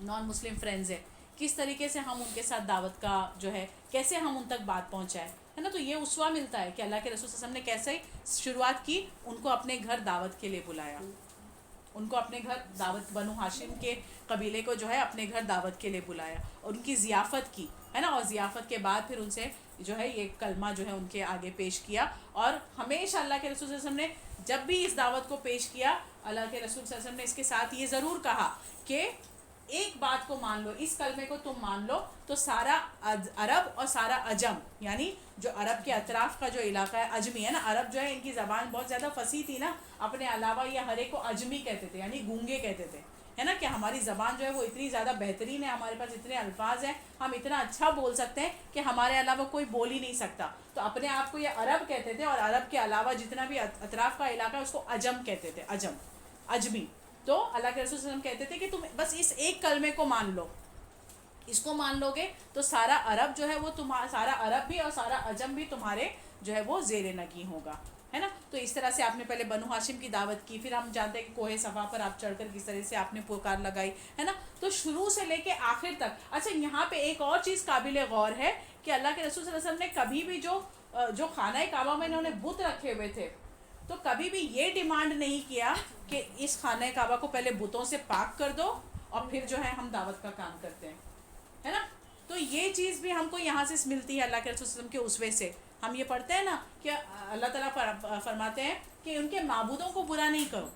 نان مسلم فرینڈز ہیں، کس طریقے سے ہم ان کے ساتھ دعوت کا جو ہے کیسے ہم ان تک بات پہنچائیں، ہے نا. تو یہ اسوہ ملتا ہے کہ اللہ کے رسول صلی اللہ علیہ وسلم نے کیسے شروعات کی، ان کو اپنے گھر دعوت کے لیے بلایا، ان کو اپنے گھر دعوت، بنو ہاشم کے قبیلے کو جو ہے اپنے گھر دعوت کے لیے بلایا اور ان کی ضیافت کی، ہے نا. اور ضیافت کے بعد پھر ان سے جو ہے یہ کلمہ جو ہے ان کے آگے پیش کیا. اور ہمیشہ اللہ کے رسول صلی اللہ علیہ وسلم نے جب بھی اس دعوت کو پیش کیا، اللہ کے رسول صلی اللہ علیہ وسلم نے اس کے ساتھ یہ ضرور کہا کہ ایک بات کو مان لو، اس کلمے کو تم مان لو تو سارا عرب اور سارا عجم، یعنی جو عرب کے اطراف کا جو علاقہ ہے عجمی ہے نا، عرب جو ہے ان کی زبان بہت زیادہ فصیح تھی نا، اپنے علاوہ یہ ہر ایک کو عجمی کہتے تھے، یعنی گونگے کہتے تھے، ہے نا. کہ ہماری زبان جو ہے وہ اتنی زیادہ بہترین ہے، ہمارے پاس اتنے الفاظ ہیں، ہم اتنا اچھا بول سکتے ہیں کہ ہمارے علاوہ کوئی بول ہی نہیں سکتا. تو اپنے آپ کو یہ عرب کہتے تھے، اور عرب کے علاوہ جتنا بھی اطراف کا علاقہ ہے اس کو عجم کہتے تھے، عجمی. تو اللہ کے رسول صلی اللہ علیہ وسلم کہتے تھے کہ تم بس اس ایک کلمے کو مان لو، اس کو مان لو گے تو سارا عرب جو ہے وہ سارا عرب بھی اور سارا عجم بھی تمہارے جو ہے وہ زیر نگیں ہوگا، ہے نا. تو اس طرح سے آپ نے پہلے بنو ہاشم کی دعوت کی، پھر ہم جانتے ہیں کہ کوہ صفا پر آپ چڑھ کر کس طرح سے آپ نے پکار لگائی، ہے نا. تو شروع سے لے کے آخر تک. اچھا یہاں پہ ایک اور چیز قابل غور ہے کہ اللہ کے رسول صلی اللہ علیہ وسلم نے کبھی بھی جو خانہ کعبہ میں انہوں نے بت رکھے ہوئے تھے تو کبھی بھی یہ ڈیمانڈ نہیں کیا کہ اس خانہ کعبہ کو پہلے بتوں سے پاک کر دو اور پھر جو ہے ہم دعوت کا کام کرتے ہیں، ہے نا. تو یہ چیز بھی ہم کو یہاں سے ملتی ہے اللہ کے رسول صلی اللہ علیہ وسلم کے اسوے سے. ہم یہ پڑھتے ہیں نا کہ اللہ تعالیٰ فرماتے ہیں کہ ان کے معبودوں کو برا نہیں کرو،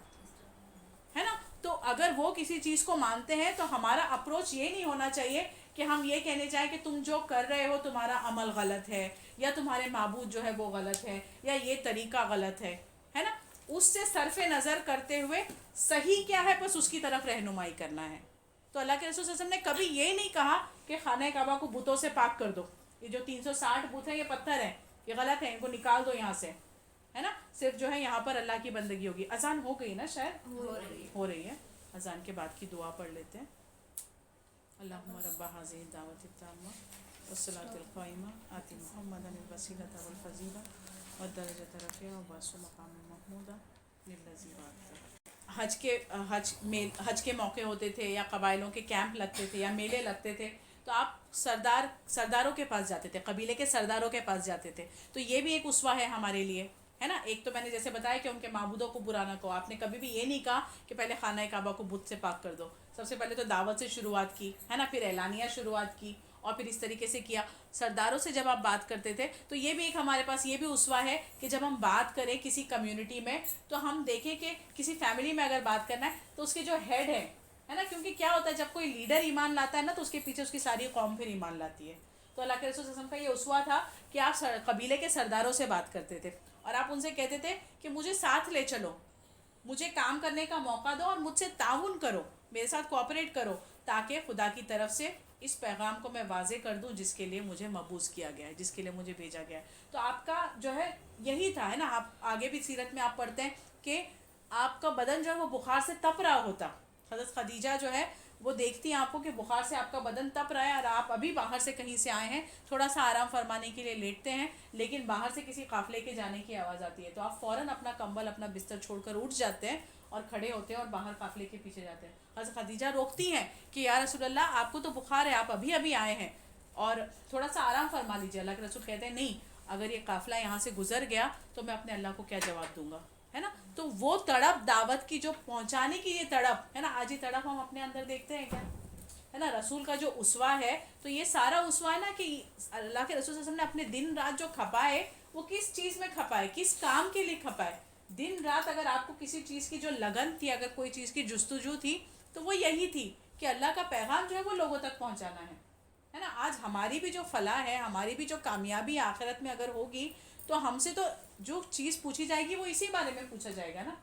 ہے نا. تو اگر وہ کسی چیز کو مانتے ہیں تو ہمارا اپروچ یہ نہیں ہونا چاہیے کہ ہم یہ کہنے چاہیں کہ تم جو کر رہے ہو تمہارا عمل غلط ہے، یا تمہارے معبود جو ہے وہ غلط ہے، یا یہ طریقہ غلط ہے نا. اس سے صرف نظر کرتے ہوئے صحیح کیا ہے بس اس کی طرف رہنمائی کرنا ہے. تو اللہ کے رسول صلی اللہ علیہ وسلم نے کبھی یہ نہیں کہا کہ خانہ کعبہ کو بتوں سے پاک کر دو، یہ جو 360 بت ہیں یہ پتھر ہیں، یہ غلط ہیں، ان کو نکال دو یہاں سے، ہے نا. صرف جو ہے یہاں پر اللہ کی بندگی ہوگی. اذان ہو گئی نا، شاید ہو رہی ہے. اذان کے بعد کی دعا پڑھ لیتے ہیں. اللہم رب هذه الدعوة التامة والصلاة القائمة آت محمدا الوسیلة والفضیلة والدرجة الرفیعة وبعثه مقاما محمودا للذی وعدته. حج کے موقع ہوتے تھے یا قبائلوں کے کیمپ لگتے تھے یا میلے لگتے تھے تو آپ سرداروں کے پاس جاتے تھے، قبیلے کے سرداروں کے پاس جاتے تھے. تو یہ بھی ایک اسوہ ہے ہمارے لیے، ہے نا. ایک تو میں نے جیسے بتایا کہ ان کے معبودوں کو برا نہ کہو، آپ نے کبھی بھی یہ نہیں کہا کہ پہلے خانہ کعبہ کو بت سے پاک کر دو. سب سے پہلے تو دعوت سے شروعات کی، ہے نا، پھر اعلانیہ شروعات کی اور پھر اس طریقے سے کیا. سرداروں سے جب آپ بات کرتے تھے تو یہ بھی ایک ہمارے پاس یہ بھی اسوہ ہے کہ جب ہم بات کریں کسی کمیونٹی میں تو ہم دیکھیں کہ کسی فیملی میں اگر بات کرنا ہے تو اس کے جو ہیڈ ہے نا، کیونکہ کیا ہوتا ہے جب کوئی لیڈر ایمان لاتا ہے نا تو اس کے پیچھے اس کی ساری قوم پھر ایمان لاتی ہے. تو اللہ کے رسول صلی اللہ علیہ وسلم کا یہ اسوہ تھا کہ آپ قبیلے کے سرداروں سے بات کرتے تھے اور آپ ان سے کہتے تھے کہ مجھے ساتھ لے چلو، مجھے کام کرنے کا موقع دو اور مجھ سے تعاون کرو، میرے ساتھ کوآپریٹ کرو تاکہ خدا کی طرف سے اس پیغام کو میں واضح کر دوں جس کے لیے مجھے مبعوث کیا گیا ہے، جس کے لیے مجھے بھیجا گیا ہے. تو آپ کا جو ہے یہی تھا، ہے نا. آپ آگے بھی سیرت میں آپ پڑھتے ہیں کہ آپ کا بدن جو ہے وہ بخار سے تپ رہا ہوتا. حضرت خدیجہ جو ہے وہ دیکھتی ہیں آپ کو کہ بخار سے آپ کا بدن تپ رہا ہے اور آپ ابھی باہر سے کہیں سے آئے ہیں، تھوڑا سا آرام فرمانے کے لیے لیٹتے ہیں، لیکن باہر سے کسی قافلے کے جانے کی آواز آتی ہے تو آپ فوراً اپنا کمبل اپنا بستر چھوڑ کر اٹھ جاتے ہیں اور کھڑے ہوتے ہیں اور باہر قافلے کے پیچھے جاتے ہیں. حضرت خدیجہ روکتی ہیں کہ یا رسول اللہ آپ کو تو بخار ہے، آپ ابھی آئے ہیں اور تھوڑا سا آرام فرما لیجیے. اللہ کے رسول کہتے ہیں نہیں، اگر یہ قافلہ یہاں سے گزر گیا تو میں اپنے اللہ کو کیا جواب دوں گا، ہے نا. تو وہ تڑپ دعوت کی جو پہنچانے کی یہ تڑپ ہے نا، آج یہ تڑپ ہم اپنے اندر دیکھتے ہیں کیا، ہے نا. رسول کا جو اسوہ ہے تو یہ سارا اسوہ ہے نا کہ اللہ کے رسول صلی اللہ علیہ وسلم نے اپنے دن رات جو کھپائے وہ کس چیز میں کھپائے, کس کام کے لیے کھپائے. دن رات اگر آپ کو کسی چیز کی جو لگن تھی, اگر کوئی چیز کی جستجو تھی, تو وہ یہی تھی کہ اللہ کا پیغام جو ہے وہ لوگوں تک پہنچانا ہے نا. آج ہماری بھی جو فلاح ہے, ہماری بھی جو کامیابی آخرت میں اگر ہوگی, تو ہم سے تو جو چیز پوچھی جائے گی وہ اسی بارے میں پوچھا جائے گا نا,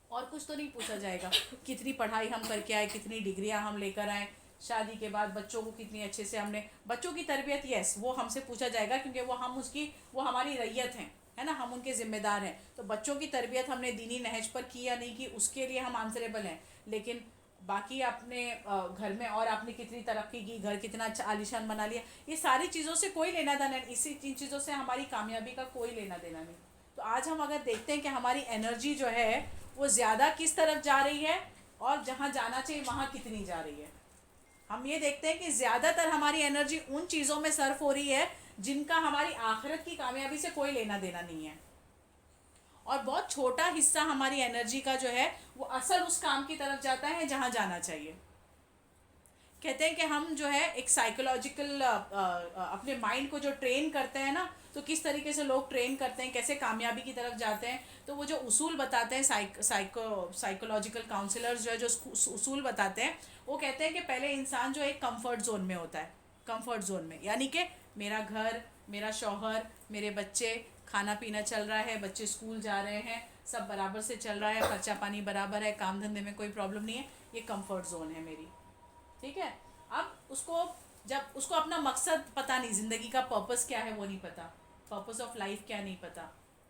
اور کچھ تو نہیں پوچھا جائے گا. کتنی پڑھائی ہم کر کے آئے, کتنی ڈگریاں ہم لے کر آئے, شادی کے بعد بچوں کو کتنی اچھے سے ہم نے, بچوں کی تربیت یس وہ ہم سے پوچھا جائے گا, کیونکہ وہ ہماری رعیت ہیں, ہے نا, ہم ان کے ذمہ دار ہیں. تو بچوں کی تربیت ہم نے دینی نہج پر کی یا نہیں کی, اس کے لیے ہم آنسریبل ہیں. لیکن باقی اپنے گھر میں اور آپ نے کتنی ترقی کی, گھر کتنا اچھا عالیشان بنا لیا, یہ ساری چیزوں سے کوئی لینا دینا نہیں. ان چیزوں سے ہماری کامیابی کا کوئی لینا دینا نہیں. تو آج ہم اگر دیکھتے ہیں کہ ہماری انرجی جو ہے وہ زیادہ کس طرف جا رہی ہے, اور جہاں جانا چاہیے وہاں کتنی جا رہی ہے, ہم یہ دیکھتے ہیں کہ زیادہ تر ہماری انرجی ان چیزوں میں صرف ہو رہی ہے جن کا ہماری آخرت کی کامیابی سے کوئی لینا دینا نہیں ہے, اور بہت چھوٹا حصہ ہماری انرجی کا جو ہے وہ اصل اس کام کی طرف جاتا ہے جہاں جانا چاہیے. کہتے ہیں کہ ہم جو ہے ایک سائیکولوجیکل اپنے مائنڈ کو جو ٹرین کرتے ہیں نا, تو کس طریقے سے لوگ ٹرین کرتے ہیں, کیسے کامیابی کی طرف جاتے ہیں. تو وہ جو اصول بتاتے ہیں سائیکولوجیکل کاؤنسلرز جو ہے جو اصول بتاتے ہیں, وہ کہتے ہیں کہ پہلے انسان جو ایک کمفرٹ زون میں ہوتا ہے. کمفرٹ زون میں یعنی کہ میرا گھر, میرا شوہر, میرے بچے, کھانا پینا چل رہا ہے, بچے اسکول جا رہے ہیں, سب برابر سے چل رہا ہے, خرچہ پانی برابر ہے, کام دھندے میں کوئی پرابلم نہیں ہے, یہ کمفرٹ زون ہے میری. ٹھیک ہے. اب جب اس کو اپنا مقصد پتہ نہیں, زندگی کا پرپس کیا ہے وہ نہیں پتہ, پرپس آف لائف کیا نہیں پتہ,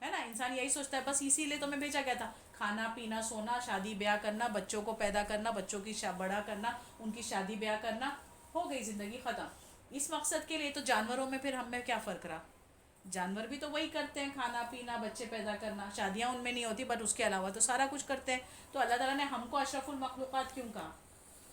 ہے نا. انسان یہی سوچتا ہے بس اسی لیے تو میں بھیجا گیا تھا, کھانا پینا سونا, شادی بیاہ کرنا, بچوں کو پیدا کرنا, بچوں کی بڑا کرنا, ان کی شادی بیاہ کرنا, ہو گئی زندگی ختم. اس مقصد کے لیے تو جانوروں میں پھر ہم میں کیا فرق رہا. جانور بھی تو وہی کرتے ہیں, کھانا پینا, بچے پیدا کرنا, شادیاں ان میں نہیں ہوتی, بٹ اس کے علاوہ تو سارا کچھ کرتے ہیں. تو اللہ تعالیٰ نے ہم کو اشرف المخلوقات کیوں کہا,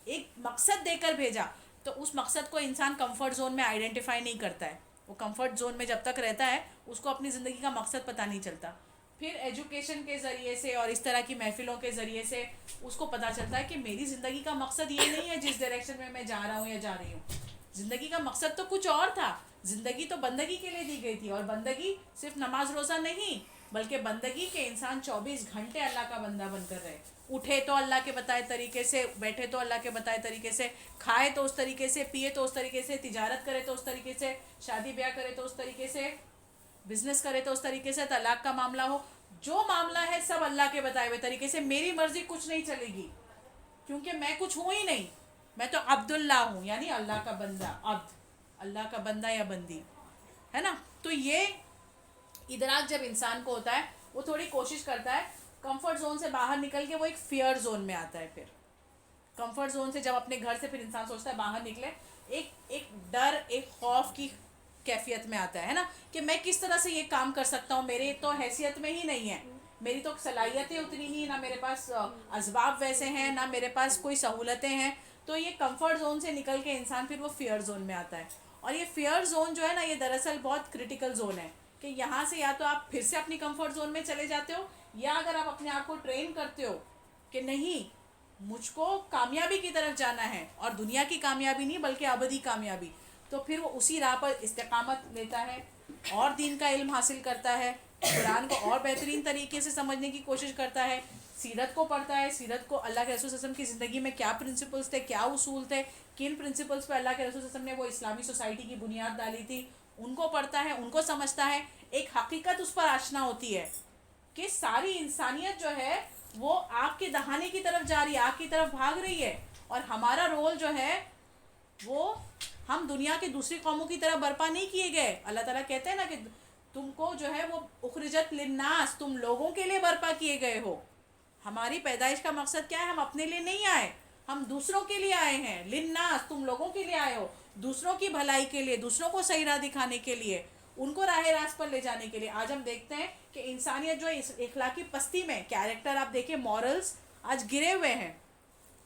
ایک مقصد دے کر بھیجا. تو اس مقصد کو انسان کمفرٹ زون میں آئیڈینٹیفائی نہیں کرتا ہے. وہ کمفرٹ زون میں جب تک رہتا ہے اس کو اپنی زندگی کا مقصد پتہ نہیں چلتا. پھر ایجوکیشن کے ذریعے سے اور اس طرح کی محفلوں کے ذریعے سے اس کو پتہ چلتا ہے کہ میری زندگی کا مقصد یہ نہیں ہے جس ڈائریکشن میں میں جا رہا ہوں یا جا رہی ہوں. زندگی کا مقصد تو کچھ اور تھا. زندگی تو بندگی کے لیے دی گئی تھی, اور بندگی صرف نماز روزہ نہیں, بلکہ بندگی کے انسان 24 گھنٹے اللہ کا بندہ بن کر رہے. اٹھے تو اللہ کے بتائے طریقے سے, بیٹھے تو اللہ کے بتائے طریقے سے, کھائے تو اس طریقے سے, پیے تو اس طریقے سے, تجارت کرے تو اس طریقے سے, شادی بیاہ کرے تو اس طریقے سے, بزنس کرے تو اس طریقے سے, طلاق کا معاملہ ہو, جو معاملہ ہے سب اللہ کے بتائے ہوئے طریقے سے. میری مرضی کچھ نہیں چلے گی, کیونکہ میں کچھ ہوں ہی نہیں, میں تو عبداللہ ہوں, یعنی اللہ کا بندہ, عبد, اللہ کا بندہ یا بندی, ہے نا. تو یہ ادراک جب انسان کو ہوتا ہے, وہ تھوڑی کوشش کرتا ہے کمفرٹ زون سے باہر نکل کے وہ ایک فیئر زون میں آتا ہے. پھر کمفرٹ زون سے جب اپنے گھر سے پھر انسان سوچتا ہے باہر نکلے, ایک ڈر, ایک خوف کی کیفیت میں آتا ہے نا, کہ میں کس طرح سے یہ کام کر سکتا ہوں, میرے تو حیثیت میں ہی نہیں ہے, میری تو صلاحیتیں اتنی نہیں, نہ میرے پاس اسباب ویسے ہیں, نہ میرے پاس کوئی سہولتیں ہیں. تو یہ کمفرٹ زون سے نکل کے انسان پھر وہ فیئر زون میں آتا ہے. اور یہ فیئر زون جو ہے نا, یہ دراصل بہت کرٹیکل زون ہے, کہ یہاں سے یا تو آپ پھر سے اپنی کمفرٹ زون میں چلے جاتے ہو, یا اگر آپ اپنے آپ کو ٹرین کرتے ہو کہ نہیں مجھ کو کامیابی کی طرف جانا ہے, اور دنیا کی کامیابی نہیں بلکہ ابدی کامیابی, تو پھر وہ اسی راہ پر استقامت لیتا ہے, اور دین کا علم حاصل کرتا ہے, قرآن کو اور بہترین طریقے سے سمجھنے کی کوشش کرتا ہے, سیرت کو پڑھتا ہے, سیرت کو, اللہ کے رسول صلی اللہ علیہ وسلم کی زندگی میں کیا پرنسپلس تھے, کیا اصول تھے, کن پرنسپلس پہ اللہ کے رسول صلی اللہ علیہ وسلم نے وہ اسلامی سوسائٹی کی بنیاد ڈالی تھی, ان کو پڑھتا ہے, ان کو سمجھتا ہے. ایک حقیقت اس پر آشنا ہوتی ہے کہ ساری انسانیت جو ہے وہ آگ کے دہانے کی طرف جا رہی ہے, آگ کی طرف بھاگ رہی ہے, اور ہمارا رول جو ہے وہ ہم دنیا کے دوسری قوموں کی طرح برپا نہیں کیے گئے. اللہ تعالیٰ کہتے ہیں نا کہ تم کو جو ہے وہ اخرجت للناس, تم لوگوں کے لیے برپا کیے گئے ہو. ہماری پیدائش کا مقصد کیا ہے, ہم اپنے لیے نہیں آئے, ہم دوسروں کے لیے آئے ہیں. للناس, تم لوگوں کے لیے آئے ہو, دوسروں کی بھلائی کے لیے, دوسروں کو صحیح راہ دکھانے کے لیے, ان کو راہ راست پر لے جانے کے لیے. آج ہم دیکھتے ہیں کہ انسانیت جو اس اخلاقی پستی میں, کیریکٹر آپ دیکھیں, مورلز آج گرے ہوئے ہیں.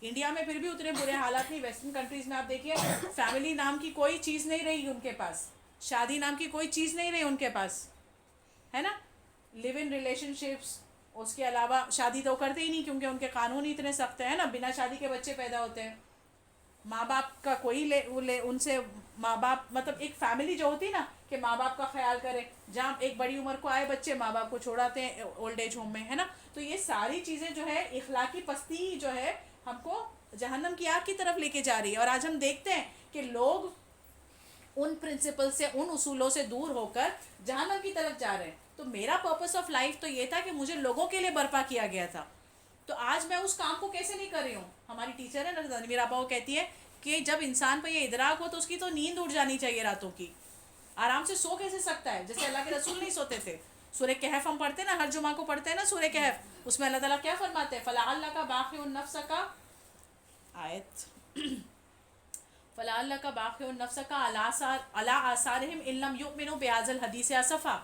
انڈیا میں پھر بھی اتنے برے حالات نہیں, ویسٹرن کنٹریز میں آپ دیکھیے فیملی نام کی کوئی چیز نہیں رہی ان کے پاس, شادی نام کی کوئی چیز نہیں رہی ان کے پاس, ہے نا. لیو ان ریلیشن شپس, اس کے علاوہ شادی تو کرتے ہی نہیں کیونکہ ان کے قانون ہی اتنے سخت ہیں نا, بنا شادی کے بچے پیدا ہوتے ہیں. ماں باپ کا کوئی ان سے ماں باپ, مطلب ایک فیملی جو ہوتی نا, کہ ماں باپ کا خیال کرے. جہاں ایک بڑی عمر کو آئے بچے ماں باپ کو چھوڑاتے ہیں اولڈ ایج ہوم میں, ہے نا. تو یہ ساری چیزیں جو ہے اخلاقی پستی جو ہے ہم کو جہنم کی آگ کی طرف لے کے جا رہی ہے. اور آج ہم دیکھتے ہیں کہ لوگ ان پرنسپل سے, ان اصولوں سے دور ہو کر جہنم کی طرف جا رہے ہیں. تو میرا پرپس آف لائف تو یہ تھا کہ مجھے لوگوں کے لیے برپا کیا گیا تھا. تو آج میں اس کام کو کیسے نہیں کر رہی ہوں. ہماری ٹیچر ہے نا تنویر آپا, وہ کہتی ہے کہ جب انسان پہ یہ ادراک ہو تو اس کی تو نیند اٹھ جانی چاہیے راتوں کی. آرام سے سو کیسے سکتا ہے, جیسے اللہ کے رسول نہیں سوتے تھے. سورہ کہف ہم پڑھتے ہیں نا, ہر جمعہ کو پڑھتے ہیں نا سورہ کہف. اس میں اللہ تعالیٰ کیا فرماتے ہیں, فَلَعَلَّكَ بَاخِعٌ نَفْسَكَ آیت فَلَعَلَّكَ بَاخِعٌ نَفْسَكَ عَلَىٰ آثَارِهِمْ إِن لَّمْ يُؤْمِنُوا بِهَٰذَا الْحَدِيثِ آسَفًا.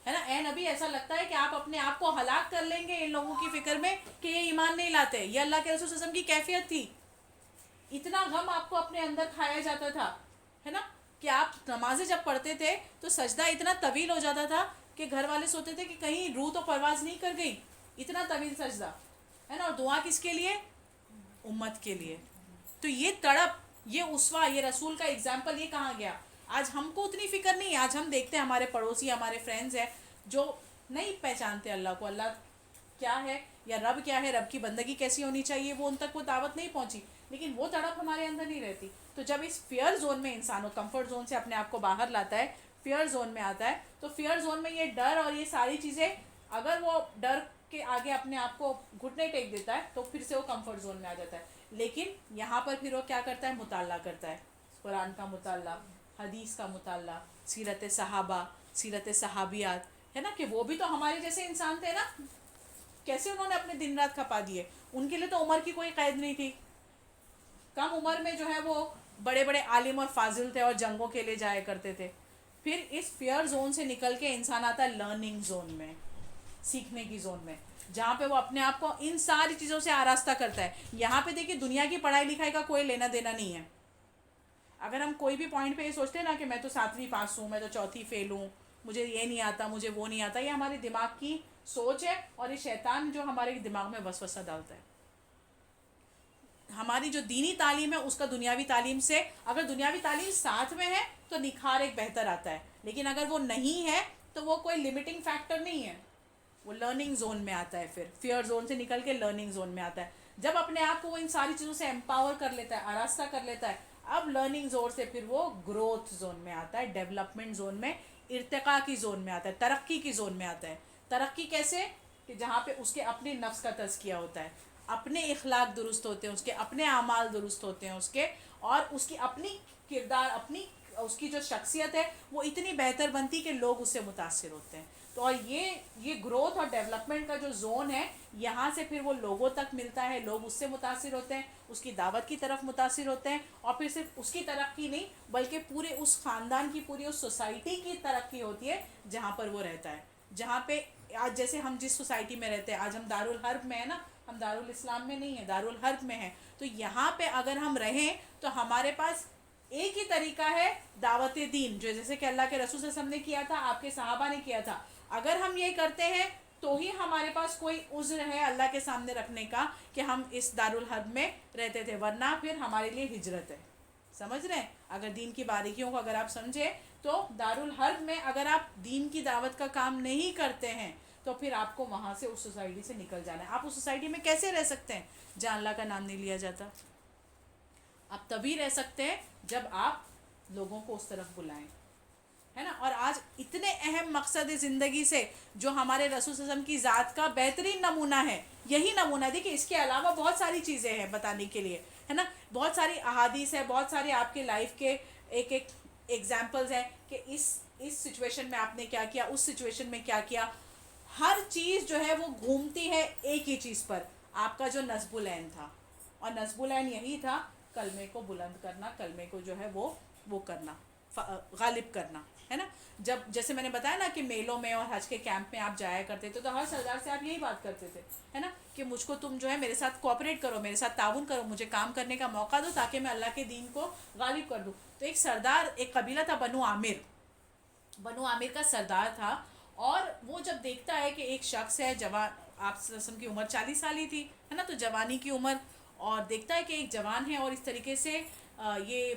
ہے نا, اے نبی ایسا لگتا ہے کہ آپ اپنے آپ کو ہلاک کر لیں گے ان لوگوں کی فکر میں کہ یہ ایمان نہیں لاتے. یہ اللہ کے رسول صلی اللہ علیہ وسلم کی کیفیت تھی. اتنا غم آپ کو اپنے اندر کھایا جاتا تھا, ہے نا, کہ آپ نمازیں جب پڑھتے تھے تو سجدہ اتنا طویل ہو جاتا تھا کہ گھر والے سوچتے تھے کہ کہیں روح تو پرواز نہیں کر گئی. اتنا طویل سجدہ, ہے نا. اور دعا کس کے لیے, امت کے لیے. تو یہ تڑپ, یہ اسوہ, یہ رسول کا اگزامپل, یہ کہاں گیا. آج ہم کو اتنی فکر نہیں ہے. آج ہم دیکھتے ہیں ہمارے پڑوسی, ہمارے فرینڈز ہیں جو نہیں پہچانتے اللہ کو, اللہ کیا ہے یا رب کیا ہے, رب کی بندگی کیسی ہونی چاہیے, وہ ان تک وہ دعوت نہیں پہنچی. لیکن وہ تڑپ ہمارے اندر نہیں رہتی. تو جب اس فیئر زون میں انسان ہو, کمفرٹ زون سے اپنے آپ کو باہر لاتا ہے, فیئر زون میں آتا ہے, تو فیئر زون میں یہ ڈر اور یہ ساری چیزیں, اگر وہ ڈر کے آگے اپنے آپ کو گھٹنے ٹیک دیتا ہے تو پھر سے وہ کمفرٹ زون میں آ جاتا ہے. لیکن یہاں پر پھر وہ کیا کرتا ہے, مطالعہ کرتا ہے, قرآن کا مطالعہ, حدیث کا مطالعہ, سیرت صحابہ, سیرت صحابیات, ہے نا, کہ وہ بھی تو ہمارے جیسے انسان تھے نا. کیسے انہوں نے اپنے دن رات کھپا دیے. ان کے لیے تو عمر کی کوئی قید نہیں تھی. کم عمر میں جو ہے وہ بڑے بڑے عالم اور فاضل تھے اور جنگوں کے لیے جایا کرتے تھے. پھر اس فیئر زون سے نکل کے انسان آتا ہے لرننگ زون میں, سیکھنے کی زون میں, جہاں پہ وہ اپنے آپ کو ان ساری چیزوں سے آراستہ کرتا ہے. یہاں پہ دیکھیے دنیا کی پڑھائی لکھائی کا کوئی لینا دینا نہیں ہے. اگر ہم کوئی بھی پوائنٹ پہ یہ سوچتے ہیں نا کہ میں تو 7ویں پاس ہوں, میں تو 4تھی فیل ہوں, مجھے یہ نہیں آتا, مجھے وہ نہیں آتا, یہ ہمارے دماغ کی سوچ ہے اور یہ شیطان جو ہمارے دماغ میں وسوسہ ڈالتا ہے. ہماری جو دینی تعلیم ہے اس کا دنیاوی تعلیم سے, اگر دنیاوی تعلیم ساتھ میں ہے تو نکھار ایک بہتر آتا ہے. لیکن اگر وہ نہیں ہے تو وہ کوئی لمیٹنگ فیکٹر نہیں ہے, وہ لرننگ زون میں آتا ہے. پھر فیئر زون سے نکل کے لرننگ زون میں آتا ہے. جب اپنے آپ کو وہ ان ساری چیزوں سے امپاور کر لیتا ہے, آراستہ کر لیتا ہے, اب لرننگ زون سے پھر وہ گروتھ زون میں آتا ہے, ڈیولپمنٹ زون میں, ارتقاء کی زون میں آتا ہے, ترقی کی زون میں آتا ہے. ترقی کیسے, کہ جہاں پہ اس کے اپنے نفس کا تزکیہ ہوتا ہے, اپنے اخلاق درست ہوتے ہیں, اس کے اپنے اعمال درست ہوتے ہیں اس کے, اور اس کی اپنی کردار, اپنی اس کی جو شخصیت ہے وہ اتنی بہتر بنتی کہ لوگ اس سے متاثر ہوتے ہیں. تو اور یہ گروتھ اور ڈیولپمنٹ کا جو زون ہے, یہاں سے پھر وہ لوگوں تک ملتا ہے, لوگ اس سے متاثر ہوتے ہیں, اس کی دعوت کی طرف متاثر ہوتے ہیں, اور پھر صرف اس کی ترقی نہیں بلکہ پورے اس خاندان کی, پوری اس سوسائٹی کی ترقی ہوتی ہے جہاں پر وہ رہتا ہے. جہاں پہ آج جیسے ہم جس سوسائٹی میں رہتے ہیں, آج ہم دارالحرب میں ہیں نا, ہم دارالاسلام میں نہیں ہیں, دارالحرب میں ہیں. تو یہاں پہ اگر ہم رہیں تو ہمارے پاس ایک ہی طریقہ ہے دعوت دین, جو جیسے کہ اللہ کے رسول صلی اللہ علیہ وسلم نے کیا تھا, آپ کے صحابہ نے کیا تھا. اگر ہم یہ کرتے ہیں تو ہی ہمارے پاس کوئی عذر ہے اللہ کے سامنے رکھنے کا کہ ہم اس دارالحرب میں رہتے تھے, ورنہ پھر ہمارے لیے ہجرت ہے. سمجھ رہے ہیں, اگر دین کی باریکیوں کو اگر آپ سمجھیں تو دارالحرب میں اگر آپ دین کی دعوت کا کام نہیں کرتے ہیں تو پھر آپ کو وہاں سے, اس سوسائٹی سے نکل جانا ہے. آپ اس سوسائٹی میں کیسے رہ سکتے ہیں جہاں اللہ کا نام نہیں لیا جاتا. آپ تبھی رہ سکتے ہیں جب آپ لوگوں کو اس طرف بلائیں, ہے نا. اور آج اتنے اہم مقصد زندگی سے جو ہمارے رسول صلی اللہ علیہ وسلم کی ذات کا بہترین نمونہ ہے, یہی نمونہ ہے. دیکھیے اس کے علاوہ بہت ساری چیزیں ہیں بتانے کے لیے, ہے نا, بہت ساری احادیث ہے, بہت سارے آپ کے لائف کے ایک ایک ایگزامپلز ہیں کہ اس سچویشن میں آپ نے کیا کیا, اس سچویشن میں کیا کیا. ہر چیز جو ہے وہ گھومتی ہے ایک ہی چیز پر, آپ کا جو نصب العین تھا, اور نصب العین یہی تھا کلمے کو بلند کرنا, کلمے کو جو ہے وہ کرنا, غالب کرنا, ہے نا. جب جیسے میں نے بتایا نا کہ میلوں میں اور حج کے کیمپ میں آپ جایا کرتے تھے تو ہر سردار سے آپ یہی بات کرتے تھے, ہے نا, کہ مجھ کو تم جو ہے میرے ساتھ کوآپریٹ کرو, میرے ساتھ تعاون کرو, مجھے کام کرنے کا موقع دو تاکہ میں اللہ کے دین کو غالب کر دوں. تو ایک سردار, ایک قبیلہ تھا بنو عامر, بنو عامر کا سردار تھا, اور وہ جب دیکھتا ہے کہ ایک شخص ہے جوان, آپ صلی اللہ علیہ وسلم کی عمر 40 سال ہی تھی, ہے نا, تو جوانی کی عمر, اور دیکھتا ہے کہ ایک جوان ہے اور اس طریقے سے یہ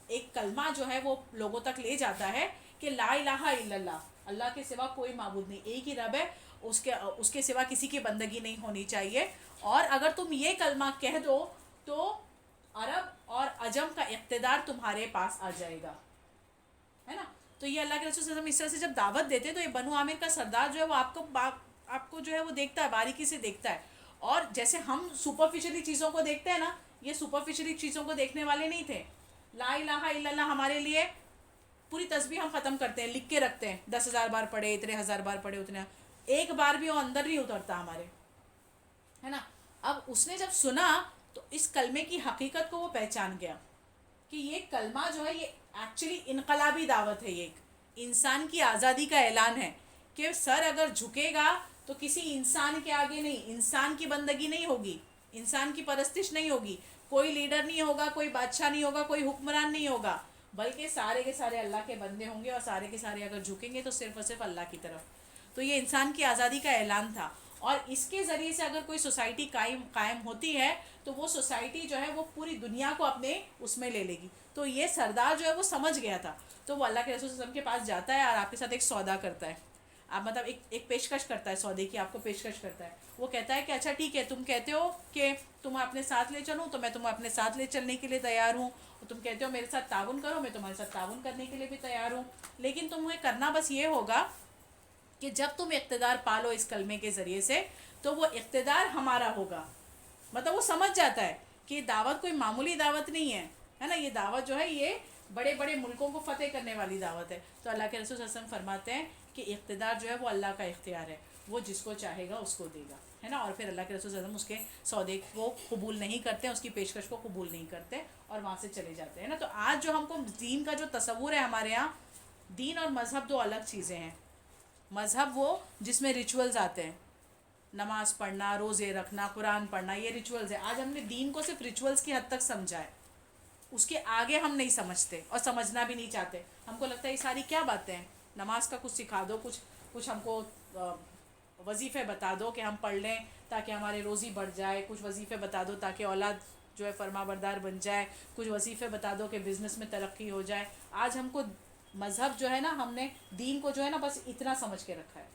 ایک کلمہ جو ہے وہ لوگوں تک لے جاتا ہے کہ لا الہ الا اللہ، اللہ کے سوا کوئی معبود نہیں، ایک ہی رب ہے، اس کے سوا کسی کی بندگی نہیں ہونی چاہیے. اور اگر تم یہ کلمہ کہہ دو تو عرب اور عجم کا اقتدار تمہارے پاس آ جائے گا، ہے نا. تو یہ اللہ کے رسول صلی اللہ علیہ وسلم اس طرح سے جب دعوت دیتے ہیں تو یہ بنو عامر کا سردار جو ہے وہ آپ کو جو ہے وہ دیکھتا ہے، باریکی سے دیکھتا ہے. اور جیسے ہم سپرفیشلی چیزوں کو دیکھتے ہیں نا، یہ سپرفیشلی چیزوں کو دیکھنے والے نہیں تھے. لا الہ الا اللہ ہمارے لیے پوری تسبیح ہم ختم کرتے ہیں، لکھ کے رکھتے ہیں، 10,000 بار پڑھے، اتنے ہزار بار پڑھے، اتنے ایک بار بھی وہ اندر نہیں اترتا ہمارے، ہے نا. اب اس نے جب سنا تو اس کلمے کی حقیقت کو وہ پہچان گیا کہ یہ کلمہ جو ہے یہ ایکچولی انقلابی دعوت ہے، یہ ایک انسان کی آزادی کا اعلان ہے کہ سر اگر جھکے گا تو کسی انسان کے آگے نہیں، انسان کی بندگی نہیں ہوگی، انسان کی پرستش نہیں ہوگی، کوئی لیڈر نہیں ہوگا، کوئی بادشاہ نہیں ہوگا، کوئی حکمران نہیں ہوگا، بلکہ سارے کے سارے اللہ کے بندے ہوں گے، اور سارے کے سارے اگر جھکیں گے تو صرف اور صرف اللہ کی طرف. تو یہ انسان کی آزادی کا اعلان تھا. اور اس کے ذریعے سے اگر کوئی سوسائٹی قائم ہوتی ہے تو وہ سوسائٹی جو ہے وہ پوری دنیا کو اپنے اس میں لے لے گی. تو یہ سردار جو ہے وہ سمجھ گیا تھا. تو وہ اللہ کے رسول صلی اللہ علیہ وسلم کے پاس جاتا ہے اور آپ کے ساتھ ایک سودا کرتا ہے. آپ مطلب ایک پیشکش کرتا ہے سودے کی، آپ کو پیشکش کرتا ہے. وہ کہتا ہے کہ اچھا ٹھیک ہے، تم کہتے ہو کہ تمہیں اپنے ساتھ لے چلوں تو میں تمہیں اپنے ساتھ لے چلنے کے لیے تیار ہوں، اور تم کہتے ہو میرے ساتھ تعاون کرو، میں تمہارے ساتھ تعاون کرنے کے لیے بھی تیار ہوں. لیکن تمہیں کرنا بس یہ ہوگا کہ جب تم اقتدار پالو اس کلمے کے ذریعے سے تو وہ اقتدار ہمارا ہوگا. مطلب وہ سمجھ جاتا ہے کہ یہ دعوت کوئی معمولی دعوت نہیں ہے نا. یہ دعوت جو ہے یہ بڑے بڑے ملکوں کو فتح کرنے والی دعوت ہے. تو اللہ کے رسول صلی اللہ علیہ وسلم فرماتے ہیں کہ اقتدار جو ہے وہ اللہ کا اختیار ہے، وہ جس کو چاہے گا اس کو دے گا، ہے نا. اور پھر اللہ کے رسول صلی اللہ علیہ وسلم اس کے سودے کو قبول نہیں کرتے، اس کی پیشکش کو قبول نہیں کرتے اور وہاں سے چلے جاتے ہیں نا. تو آج جو ہم کو دین کا جو تصور ہے ہمارے یہاں، دین اور مذہب دو الگ چیزیں ہیں. مذہب وہ جس میں ریچولز آتے ہیں، نماز پڑھنا، روزے رکھنا، قرآن پڑھنا، یہ ریچولز ہے. آج ہم نے دین کو صرف ریچولز کی حد تک سمجھا ہے، اس کے آگے ہم نہیں سمجھتے اور سمجھنا بھی نہیں چاہتے. ہم کو لگتا ہے یہ ساری کیا باتیں ہیں، نماز کا کچھ سکھا دو، کچھ ہم کو وظیفے بتا دو کہ ہم پڑھ لیں تاکہ ہمارے روزی بڑھ جائے، کچھ وظیفے بتا دو تاکہ اولاد جو ہے فرما بردار بن جائے، کچھ وظیفے بتا دو کہ بزنس میں ترقی ہو جائے. آج ہم کو مذہب جو ہے نا، ہم نے دین کو جو ہے نا بس اتنا سمجھ کے رکھا ہے.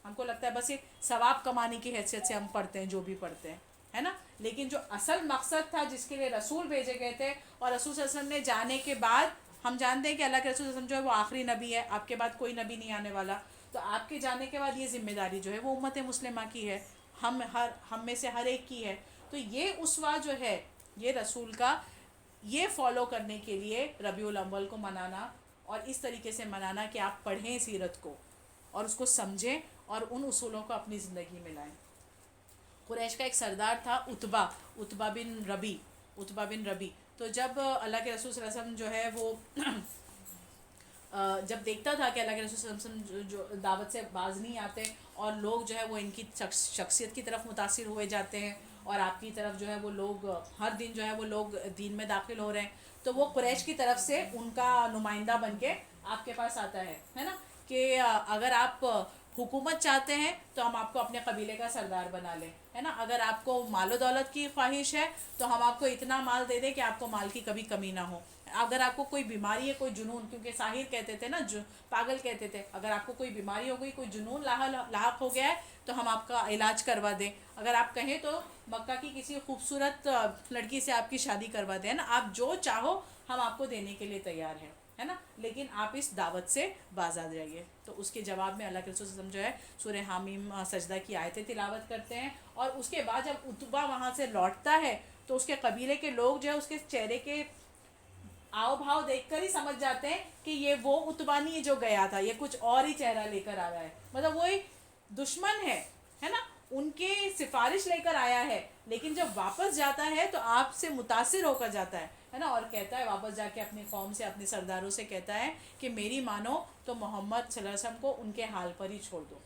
ہم کو لگتا ہے بس یہ ثواب کمانے کی حیثیت سے ہم پڑھتے ہیں جو بھی پڑھتے ہیں، ہے نا. لیکن جو اصل مقصد تھا جس کے لیے رسول بھیجے گئے تھے، اور رسول صلی اللہ علیہ وسلم نے جانے کے بعد ہم جانتے ہیں کہ اللہ کے رسول صلی اللہ علیہ وسلم جو ہے وہ آخری نبی ہے، آپ کے بعد کوئی نبی نہیں آنے والا. تو آپ کے جانے کے بعد یہ ذمہ داری جو ہے وہ امت مسلمہ کی ہے، ہم میں سے ہر ایک کی ہے. تو یہ اسوہ جو ہے یہ رسول کا، یہ فالو کرنے کے لیے ربیع الاول کو منانا، اور اس طریقے سے منانا کہ آپ پڑھیں سیرت کو اور اس کو سمجھیں اور ان اصولوں کو اپنی زندگی میں لائیں. قریش کا ایک سردار تھا عتبہ بن ربی. تو جب اللہ کے رسول صلی اللہ علیہ وسلم جو ہے وہ جب دیکھتا تھا کہ اللہ کے رسول صلی اللہ علیہ وسلم جو دعوت سے باز نہیں آتے اور لوگ جو ہے وہ ان کی شخصیت کی طرف متاثر ہوئے جاتے ہیں، اور آپ کی طرف جو ہے وہ لوگ ہر دن جو ہے وہ لوگ دین میں داخل ہو رہے ہیں، تو وہ قریش کی طرف سے ان کا نمائندہ بن کے آپ کے پاس آتا ہے نا، کہ اگر آپ حکومت چاہتے ہیں تو ہم آپ کو اپنے قبیلے کا سردار بنا لیں، ہے نا. اگر آپ کو مال و دولت کی خواہش ہے تو ہم آپ کو اتنا مال دے دیں کہ آپ کو مال کی کبھی کمی نہ ہو. اگر آپ کو کوئی بیماری ہے، کوئی جنون، کیونکہ ساحر کہتے تھے نا، پاگل کہتے تھے، اگر آپ کو کوئی بیماری ہو گئی، کوئی جنون لاحق ہو گیا ہے تو ہم آپ کا علاج کروا دیں. اگر آپ کہیں تو مکہ کی کسی خوبصورت لڑکی سے آپ کی شادی کروا دیں نا. آپ جو چاہو ہم آپ کو دینے کے لیے تیار ہیں، ہے نا. لیکن آپ اس دعوت سے باز آ جائیے. تو اس کے جواب میں اللہ کے رسول صلی اللہ علیہ وسلم جو ہے سورہ حامیم سجدہ کی آیتیں تلاوت کرتے ہیں. اور اس کے بعد جب عتبہ وہاں سے لوٹتا ہے تو اس کے قبیلے کے لوگ جو ہے اس کے چہرے کے آؤ بھاؤ دیکھ کر ہی سمجھ جاتے ہیں کہ یہ وہ عتبہ نہیں ہے جو گیا تھا، یہ کچھ اور ہی چہرہ لے کر آیا ہے. مطلب وہی دشمن ہے نا، ان کی سفارش لے کر آیا ہے، لیکن جب واپس جاتا ہے تو آپ سے متاثر ہو کر جاتا ہے نا. اور کہتا ہے واپس جا کے اپنی قوم سے، اپنے سرداروں سے کہتا ہے کہ میری مانو تو محمد صلی اللہ علیہ وسلم کو ان کے حال پر ہی چھوڑ دو.